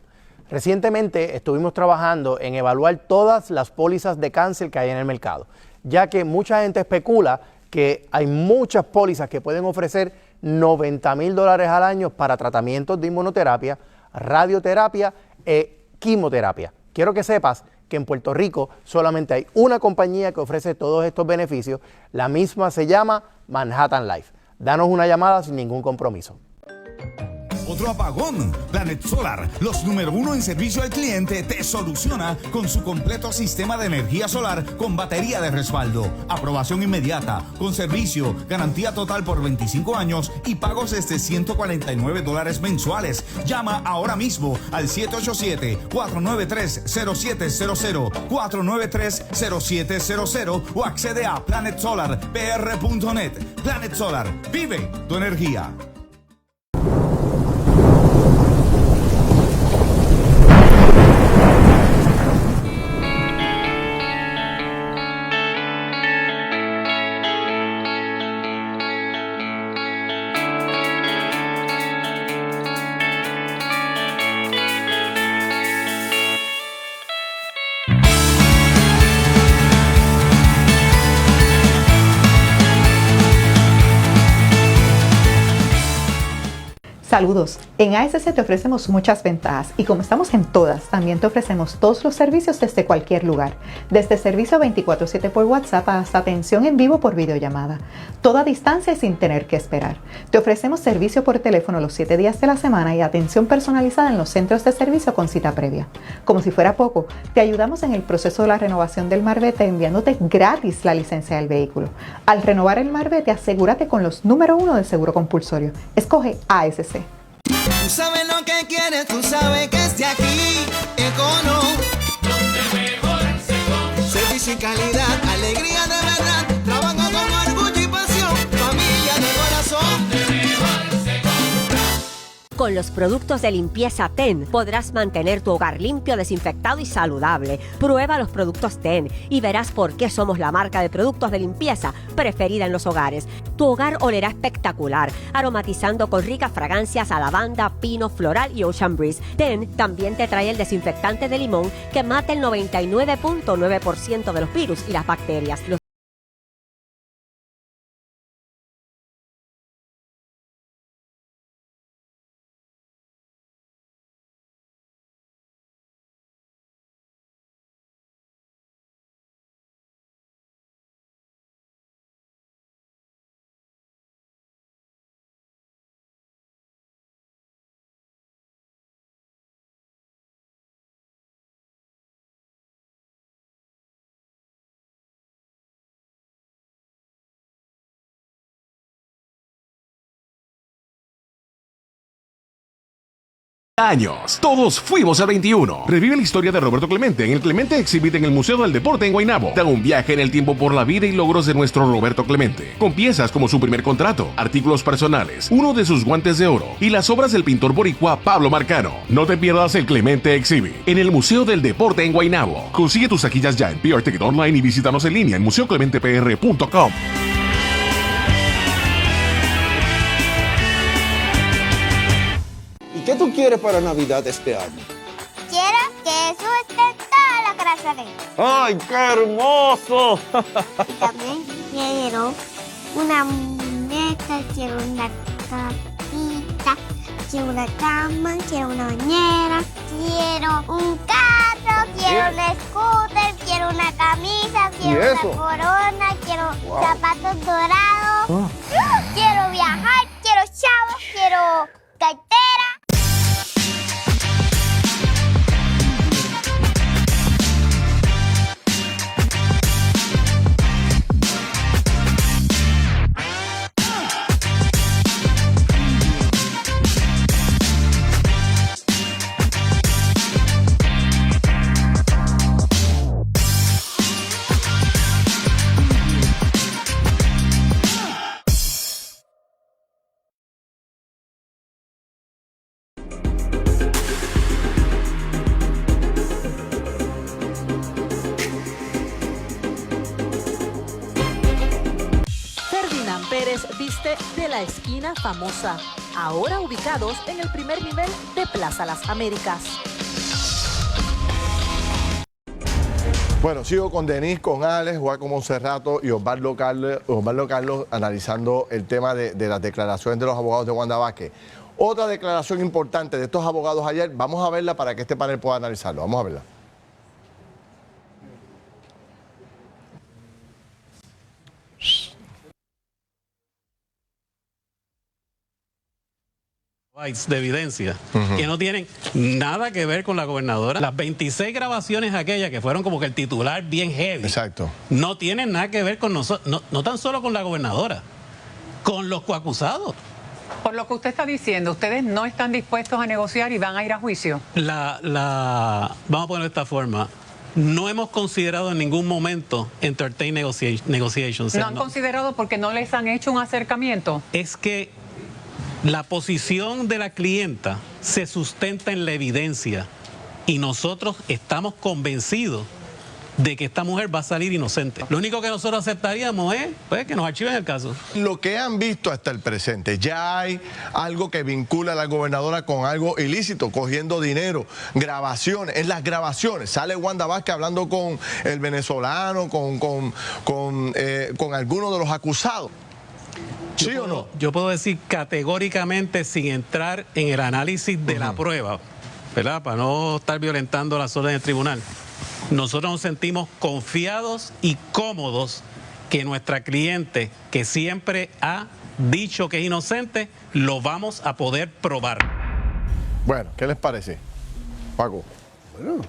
Recientemente estuvimos trabajando en evaluar todas las pólizas de cáncer que hay en el mercado, ya que mucha gente especula que hay muchas pólizas que pueden ofrecer $90,000 al año para tratamientos de inmunoterapia, radioterapia e quimioterapia. Quiero que sepas que en Puerto Rico solamente hay una compañía que ofrece todos estos beneficios. La misma se llama Manhattan Life. Danos una llamada sin ningún compromiso. Otro apagón. Planet Solar, los número 1 en servicio al cliente, te soluciona con su completo sistema de energía solar con batería de respaldo, aprobación inmediata, con servicio, garantía total por 25 años y pagos desde $149 mensuales. Llama ahora mismo al 787-493-0700, 493-0700 o accede a planetsolarpr.net. Planet Solar, vive tu energía. Saludos, en ASC te ofrecemos muchas ventajas y como estamos en todas, también te ofrecemos todos los servicios desde cualquier lugar, desde servicio 24/7 por WhatsApp hasta atención en vivo por videollamada, toda distancia y sin tener que esperar. Te ofrecemos servicio por teléfono los 7 días de la semana y atención personalizada en los centros de servicio con cita previa. Como si fuera poco, te ayudamos en el proceso de la renovación del marbete enviándote gratis la licencia del vehículo. Al renovar el marbete, asegúrate con los número 1 del seguro compulsorio. Escoge ASC. Tú sabes lo que quieres, tú sabes que esté aquí. Econo, donde mejor se come. Servicio y calidad, alegría de verdad. Trabajo con orgullo y pasión. Familia de corazón, donde mejor se come. Con los productos de limpieza TEN podrás mantener tu hogar limpio, desinfectado y saludable. Prueba los productos TEN y verás por qué somos la marca de productos de limpieza preferida en los hogares. Tu hogar olerá espectacular, aromatizando con ricas fragancias a lavanda, pino, floral y ocean breeze. TEN también te trae el desinfectante de limón que mata el 99.9% de los virus y las bacterias. Años. Todos fuimos al 21. Revive la historia de Roberto Clemente en el Clemente Exhibit en el Museo del Deporte en Guaynabo. Da un viaje en el tiempo por la vida y logros de nuestro Roberto Clemente, con piezas como su primer contrato, artículos personales, uno de sus guantes de oro y las obras del pintor boricua Pablo Marcano. No te pierdas el Clemente Exhibit en el Museo del Deporte en Guaynabo. Consigue tus taquillas ya en PR Ticket Online y visítanos en línea en museoclementepr.com. ¿Y qué tú quieres para Navidad este año? Quiero que Jesús esté en toda la casa de él. ¡Ay, qué hermoso! Y también quiero una muñeca, quiero una capita, quiero una cama, quiero una bañera, quiero un carro, quiero un scooter, quiero una camisa, quiero una corona, quiero zapatos dorados, quiero viajar, quiero chavos, quiero cartera. Pérez viste de la esquina famosa, ahora ubicados en el primer nivel de Plaza Las Américas. Bueno, sigo con Denise, con Alex, Juaco Monserrato y Osvaldo Carlos analizando el tema de las declaraciones de los abogados de Wanda Vázquez. Otra declaración importante de estos abogados ayer, vamos a verla para que este panel pueda analizarlo. Vamos a verla. De evidencia que no tienen nada que ver con la gobernadora. Las 26 grabaciones aquellas que fueron como que el titular bien heavy. Exacto. No tienen nada que ver con nosotros, no tan solo con la gobernadora, con los coacusados. Por lo que usted está diciendo, ustedes no están dispuestos a negociar y van a ir a juicio. Vamos a ponerlo de esta forma. No hemos considerado en ningún momento entertain negotiations. ¿No han considerado porque no les han hecho un acercamiento? Es que la posición de la clienta se sustenta en la evidencia y nosotros estamos convencidos de que esta mujer va a salir inocente. Lo único que nosotros aceptaríamos es que nos archiven el caso. Lo que han visto hasta el presente, ya hay algo que vincula a la gobernadora con algo ilícito, cogiendo dinero, grabaciones. En las grabaciones sale Wanda Vázquez hablando con el venezolano, con alguno de los acusados. ¿Sí o no? Yo puedo decir categóricamente, sin entrar en el análisis de la prueba, ¿verdad? Para no estar violentando las órdenes del tribunal. Nosotros nos sentimos confiados y cómodos que nuestra cliente, que siempre ha dicho que es inocente, lo vamos a poder probar. Bueno, ¿qué les parece, Paco? Bueno.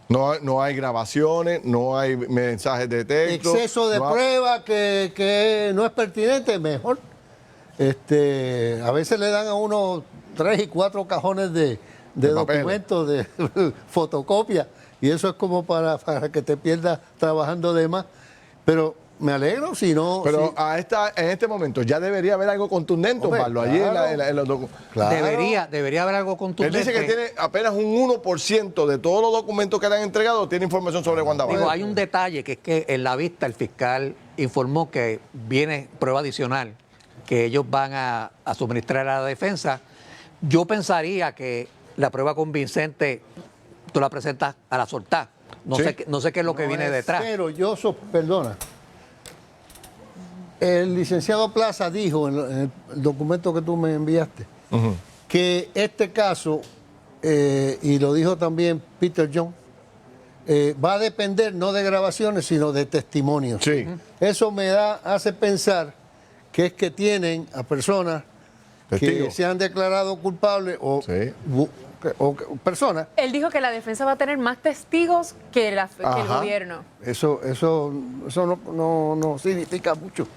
No hay grabaciones, no hay mensajes de texto. Exceso de prueba que no es pertinente, mejor. A veces le dan a uno 3 y 4 cajones de documentos, de fotocopia, y eso es como para que te pierdas trabajando de más. Pero me alegro, si no... Pero en este momento ya debería haber algo contundente, Osvaldo, allí en los documentos. Claro. Debería haber algo contundente. Él dice que tiene apenas un 1% de todos los documentos que le han entregado, tiene información sobre Wanda Vázquez. Digo, hay un detalle, que es que en la vista el fiscal informó que viene prueba adicional que ellos van a suministrar a la defensa. Yo pensaría que la prueba convincente tú la presentas a la soltar. No sé qué es lo que viene detrás. Pero perdona. El licenciado Plaza dijo en el documento que tú me enviaste que este caso, y lo dijo también Peter John, va a depender no de grabaciones, sino de testimonios. Sí. Eso me hace pensar que es que tienen a personas que se han declarado culpables o personas. Él dijo que la defensa va a tener más testigos que el gobierno. Eso no significa mucho,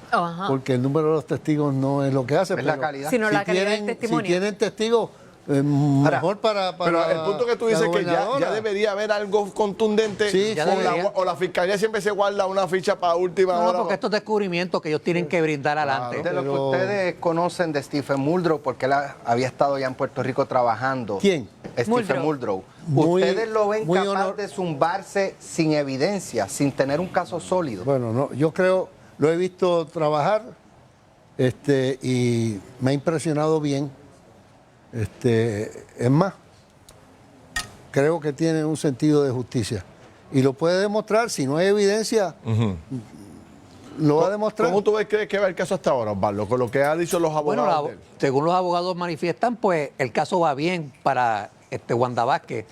porque el número de los testigos no es lo que hace, es la calidad. Sino la calidad del testimonio. Si tienen testigos, mejor para pero el punto que tú dices que ya debería haber algo contundente, o la fiscalía siempre se guarda una ficha para última hora. Porque estos descubrimientos que ellos tienen que brindar adelante. De lo que ustedes conocen de Stephen Muldrow, porque él había estado ya en Puerto Rico trabajando. ¿Quién? Stephen Muldrow. Ustedes lo ven capaz de zumbarse sin evidencia, sin tener un caso sólido. Bueno, no, yo creo, lo he visto trabajar y me ha impresionado bien. Es más, creo que tiene un sentido de justicia y lo puede demostrar. Si no hay evidencia, lo va a demostrar. ¿Cómo tú crees que va el caso hasta ahora, Osvaldo? Con lo que han dicho los abogados. Bueno, según los abogados manifiestan, pues el caso va bien para Wanda Vázquez.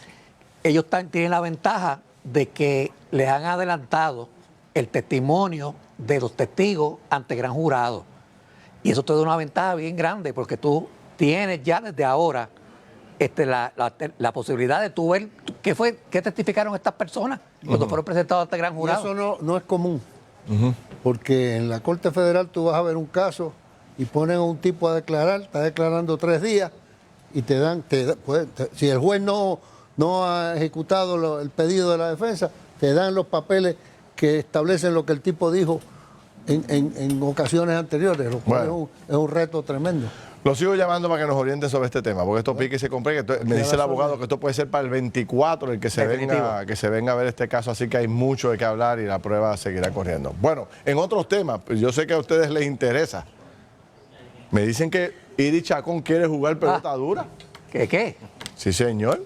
Ellos tienen la ventaja de que les han adelantado el testimonio de los testigos ante gran jurado, y eso te da una ventaja bien grande, porque tú tienes ya desde ahora la posibilidad de tú ver qué testificaron estas personas cuando fueron presentados ante gran jurado. Y eso no es común, porque en la Corte Federal tú vas a ver un caso y ponen a un tipo a declarar, está declarando 3 días y te dan, si el juez no ha ejecutado el pedido de la defensa, te dan los papeles que establecen lo que el tipo dijo en ocasiones anteriores, lo cual es un reto tremendo. Lo sigo llamando para que nos orienten sobre este tema, porque esto pique y se compre. Me dice el abogado que esto puede ser para el 24 el que se venga a ver este caso, así que hay mucho de qué hablar y la prueba seguirá corriendo. Bueno, en otros temas, pues yo sé que a ustedes les interesa. Me dicen que Iris Chacón quiere jugar pelota dura. ¿Qué? Sí, señor.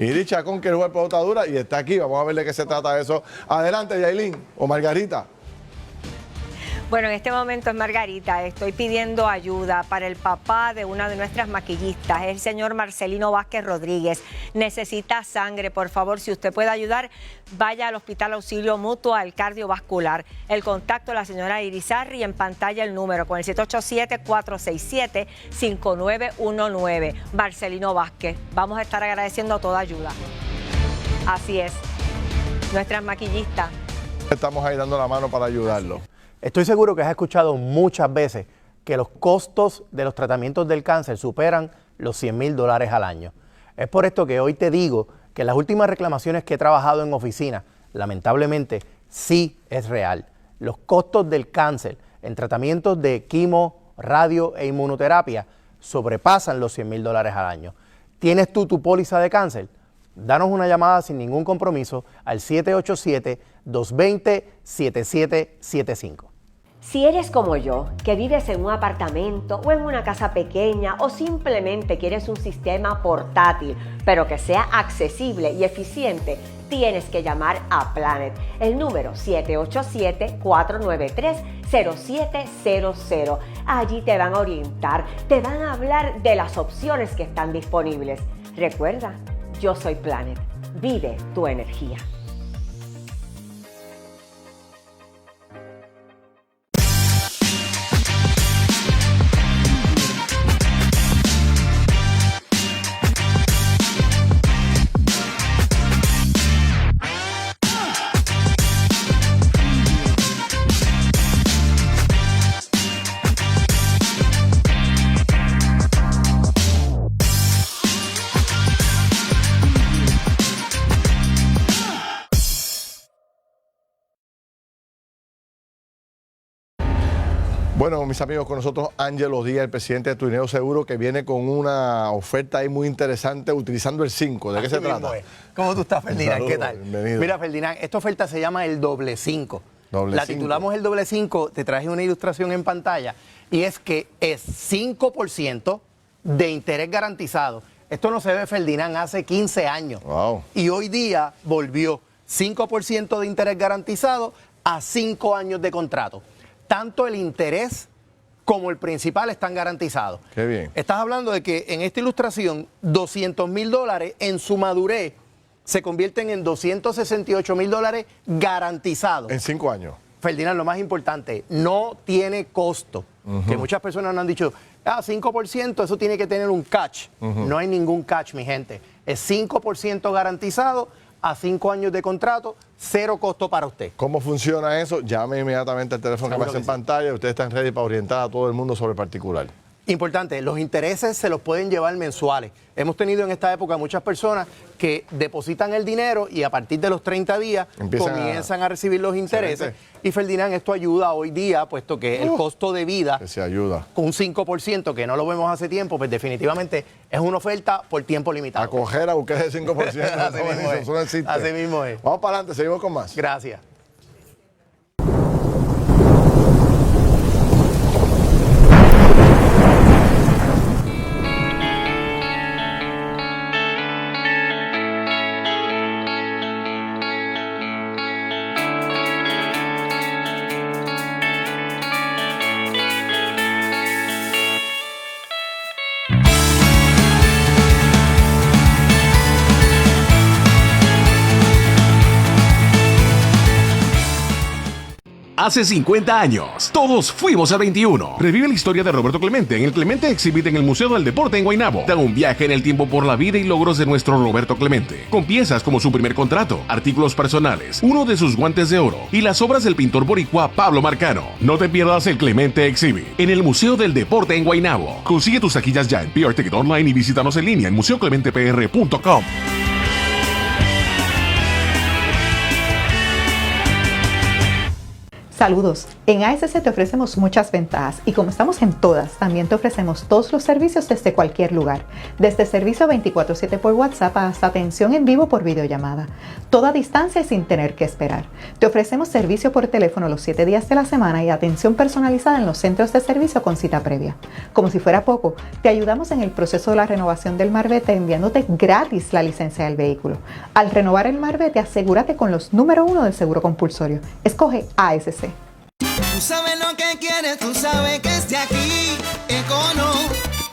Iris Chacón quiere jugar pelota dura y está aquí. Vamos a ver de qué se trata eso. Adelante, Yailin o Margarita. Bueno, en este momento es Margarita. Estoy pidiendo ayuda para el papá de una de nuestras maquillistas, el señor Marcelino Vázquez Rodríguez. Necesita sangre, por favor, si usted puede ayudar, vaya al Hospital Auxilio Mutuo al Cardiovascular. El contacto de la señora Irizarry, en pantalla el número con el 787-467-5919. Marcelino Vázquez, vamos a estar agradeciendo toda ayuda. Así es, nuestras maquillistas. Estamos ahí dando la mano para ayudarlo. Estoy seguro que has escuchado muchas veces que los costos de los tratamientos del cáncer superan los $100,000 al año. Es por esto que hoy te digo que las últimas reclamaciones que he trabajado en oficina, lamentablemente, sí es real. Los costos del cáncer en tratamientos de quimo, radio e inmunoterapia sobrepasan los $100,000 al año. ¿Tienes tú tu póliza de cáncer? Danos una llamada sin ningún compromiso al 787-220-7775. Si eres como yo, que vives en un apartamento o en una casa pequeña o simplemente quieres un sistema portátil, pero que sea accesible y eficiente, tienes que llamar a Planet. El número 787-493-0700. Allí te van a orientar, te van a hablar de las opciones que están disponibles. Recuerda, yo soy Planet. Vive tu energía. Bueno, mis amigos, con nosotros Ángelo Díaz, el presidente de Tu Dinero Seguro, que viene con una oferta ahí muy interesante utilizando el 5. ¿De qué se trata? ¿Cómo tú estás, Ferdinand? Saludos, ¿Qué tal? bienvenido. Mira, Ferdinand, esta oferta se llama el doble 5. Doble La 5. titulamos el doble 5, te traje una ilustración en pantalla, y es que es 5% de interés garantizado. Esto no se ve, Ferdinand, hace 15 años. Wow. Y hoy día volvió 5% de interés garantizado a 5 años de contrato. Tanto el interés como el principal están garantizados. Qué bien. Estás hablando de que en esta ilustración, $200,000 en su madurez se convierten en $268,000 garantizados. En 5 años. Ferdinand, lo más importante, no tiene costo. Que muchas personas nos han dicho, 5%, eso tiene que tener un catch. No hay ningún catch, mi gente. Es 5% garantizado a 5 años de contrato, 0 costo para usted. ¿Cómo funciona eso? Llame inmediatamente al teléfono que Seguro aparece en que sí. pantalla. Ustedes están ready para orientar a todo el mundo sobre el particular. Importante, los intereses se los pueden llevar mensuales. Hemos tenido en esta época muchas personas que depositan el dinero y a partir de los 30 días comienzan a recibir los intereses. Excelente. Y Ferdinand, esto ayuda hoy día, puesto que el costo de vida, Que se ayuda. con un 5%, que no lo vemos hace tiempo, pues definitivamente es una oferta por tiempo limitado. A coger a buscar ese 5%. Así mismo es. Eso no existe. Así mismo es. Vamos para adelante, seguimos con más. Gracias. Hace 50 años, todos fuimos al 21. Revive la historia de Roberto Clemente en el Clemente Exhibit en el Museo del Deporte en Guaynabo. Da un viaje en el tiempo por la vida y logros de nuestro Roberto Clemente. Con piezas como su primer contrato, artículos personales, uno de sus guantes de oro y las obras del pintor boricua Pablo Marcano. No te pierdas el Clemente Exhibit en el Museo del Deporte en Guaynabo. Consigue tus taquillas ya en PR Ticket Online y visítanos en línea en museoclementepr.com. Saludos. En ASC te ofrecemos muchas ventajas y como estamos en todas, también te ofrecemos todos los servicios desde cualquier lugar. Desde servicio 24/7 por WhatsApp hasta atención en vivo por videollamada. Toda distancia y sin tener que esperar. Te ofrecemos servicio por teléfono los 7 días de la semana y atención personalizada en los centros de servicio con cita previa. Como si fuera poco, te ayudamos en el proceso de la renovación del marbete enviándote gratis la licencia del vehículo. Al renovar el marbete, asegúrate con los número 1 del seguro compulsorio. Escoge ASC. Tú sabes lo que quieres, tú sabes que es de aquí. Econo,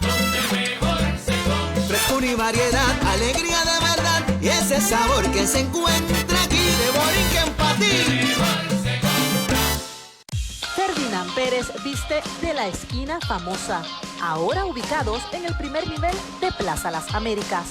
donde mejor se come. Frescura y variedad, alegría de verdad. Y ese sabor que se encuentra aquí de Borinquen para ti. Ferdinand Pérez viste de la esquina famosa, ahora ubicados en el primer nivel de Plaza Las Américas.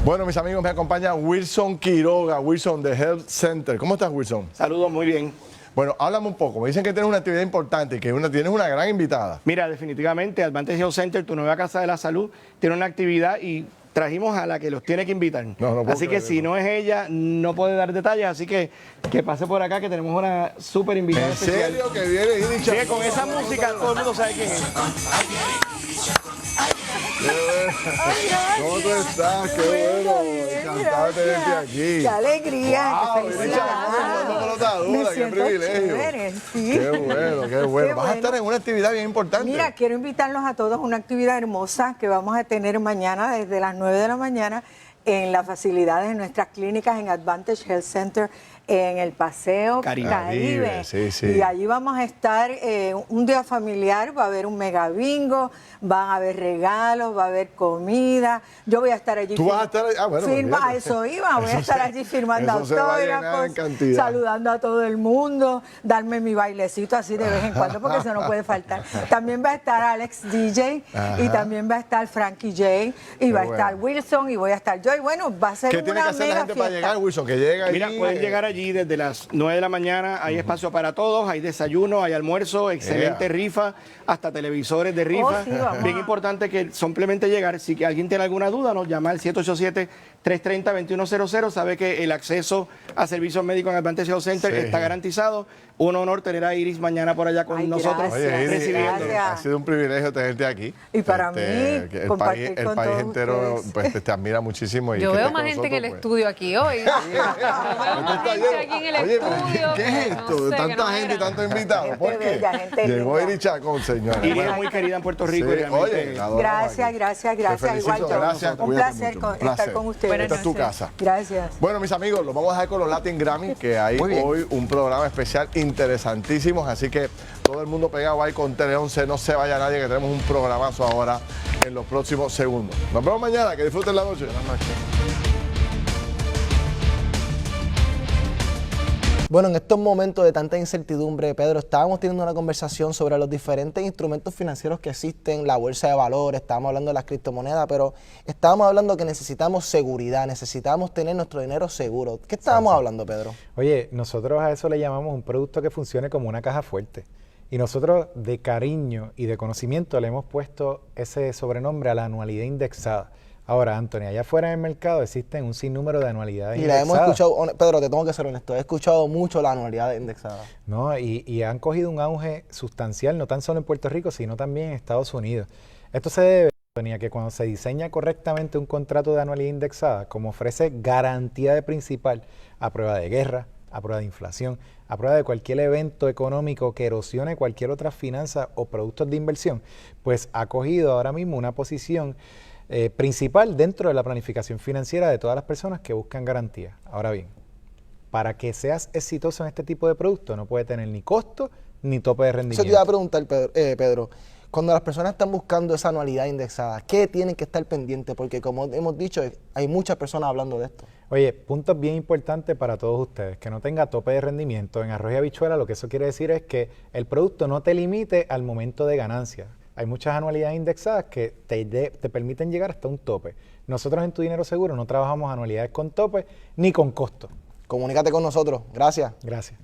Bueno, mis amigos, me acompaña Wilson Quiroga, Wilson de Health Center. ¿Cómo estás, Wilson? Saludos, muy bien. Bueno, háblame un poco. Me dicen que tienes una actividad importante y que tienes una gran invitada. Mira, definitivamente, Advantage Health Center, tu nueva casa de la salud, tiene una actividad y trajimos a la que los tiene que invitar. Así que si no es ella, no puede dar detalles. Así que pase por acá, que tenemos una súper invitada ¿En especial. serio que viene y Sí, con esa música todo el mundo sabe quién es. ¿Cómo tú estás? Qué bueno. Encantado de tenerte aquí. Qué alegría, Wow, qué felicidad. Me Me siento privilegio. chévere, sí. Qué bueno, qué bueno. Qué Vas a estar en una actividad bien importante. Mira, quiero invitarlos a todos a una actividad hermosa que vamos a tener mañana desde las 9 de la mañana en las facilidades de nuestras clínicas en Advantage Health Center en el Paseo Caribe. Sí, sí. Y allí vamos a estar un día familiar, va a haber un mega bingo, van a haber regalos, va a haber comida. Yo voy a estar allí. ¿Tú vas a estar allí? Ah, bueno, a eso iba, voy a estar allí firmando eso se va a llenar en autógrafos, cantidad. saludando a todo el mundo, darme mi bailecito así de vez en cuando, porque eso no puede faltar. También va a estar Alex DJ, Ajá. y también va a estar Frankie J, y va a estar bueno. Wilson, y voy a estar yo. Y bueno, va a ser ¿Qué una tiene que hacer la mega gente para fiesta. llegar, Wilson? Que llega allí. Mira, pueden llegar allí desde las 9 de la mañana, hay espacio para todos, hay desayuno, hay almuerzo, excelente rifa, hasta televisores de rifa. Sí, vamos Bien a- importante que simplemente llegar, si alguien tiene alguna duda, nos llama al 330-2100. Sabe que el acceso a servicios médicos en Advantage Health Center está garantizado. Un honor tener a Iris mañana por allá con nosotros. Oye, Iris, ha sido un privilegio tenerte aquí. Y para mí, el país entero pues, te admira muchísimo. Y yo veo más gente en el estudio aquí hoy. Yo veo más gente aquí en el estudio. ¿Qué es esto? Tanta gente y tantos invitados. ¿Por qué? Llegó Iris Chacón, señora. Iris es muy querida en Puerto Rico. Gracias. Igual yo. Gracias. Un placer estar con ustedes. Esta es tu casa. Gracias. Bueno, mis amigos, los vamos a dejar con los Latin Grammy, que hay hoy un programa especial interesantísimo, así que todo el mundo pegado ahí con Tele 11, no se vaya nadie, que tenemos un programazo ahora en los próximos segundos. Nos vemos mañana, que disfruten la noche. Buenas noches. Bueno, en estos momentos de tanta incertidumbre, Pedro, estábamos teniendo una conversación sobre los diferentes instrumentos financieros que existen, la bolsa de valores, estábamos hablando de las criptomonedas, pero estábamos hablando que necesitamos seguridad, necesitamos tener nuestro dinero seguro. ¿Qué estábamos hablando, Pedro? Oye, nosotros a eso le llamamos un producto que funcione como una caja fuerte. Y nosotros de cariño y de conocimiento le hemos puesto ese sobrenombre a la anualidad indexada. Ahora, Anthony, allá afuera en el mercado existen un sinnúmero de anualidades indexadas. Y la hemos escuchado, Pedro, te tengo que ser honesto, he escuchado mucho la anualidad indexada. No, y han cogido un auge sustancial, no tan solo en Puerto Rico, sino también en Estados Unidos. Esto se debe, Anthony, a que cuando se diseña correctamente un contrato de anualidad indexada, como ofrece garantía de principal a prueba de guerra, a prueba de inflación, a prueba de cualquier evento económico que erosione cualquier otra finanza o productos de inversión, pues ha cogido ahora mismo una posición principal dentro de la planificación financiera de todas las personas que buscan garantía. Ahora bien, para que seas exitoso en este tipo de producto no puede tener ni costo ni tope de rendimiento. Eso te iba a preguntar, Pedro, cuando las personas están buscando esa anualidad indexada, ¿qué tienen que estar pendientes? Porque como hemos dicho, hay muchas personas hablando de esto. Oye, puntos bien importantes para todos ustedes, que no tenga tope de rendimiento. En arroz y habichuela lo que eso quiere decir es que el producto no te limite al momento de ganancia. Hay muchas anualidades indexadas que te permiten llegar hasta un tope. Nosotros en Tu Dinero Seguro no trabajamos anualidades con tope ni con costo. Comunícate con nosotros. Gracias. Gracias.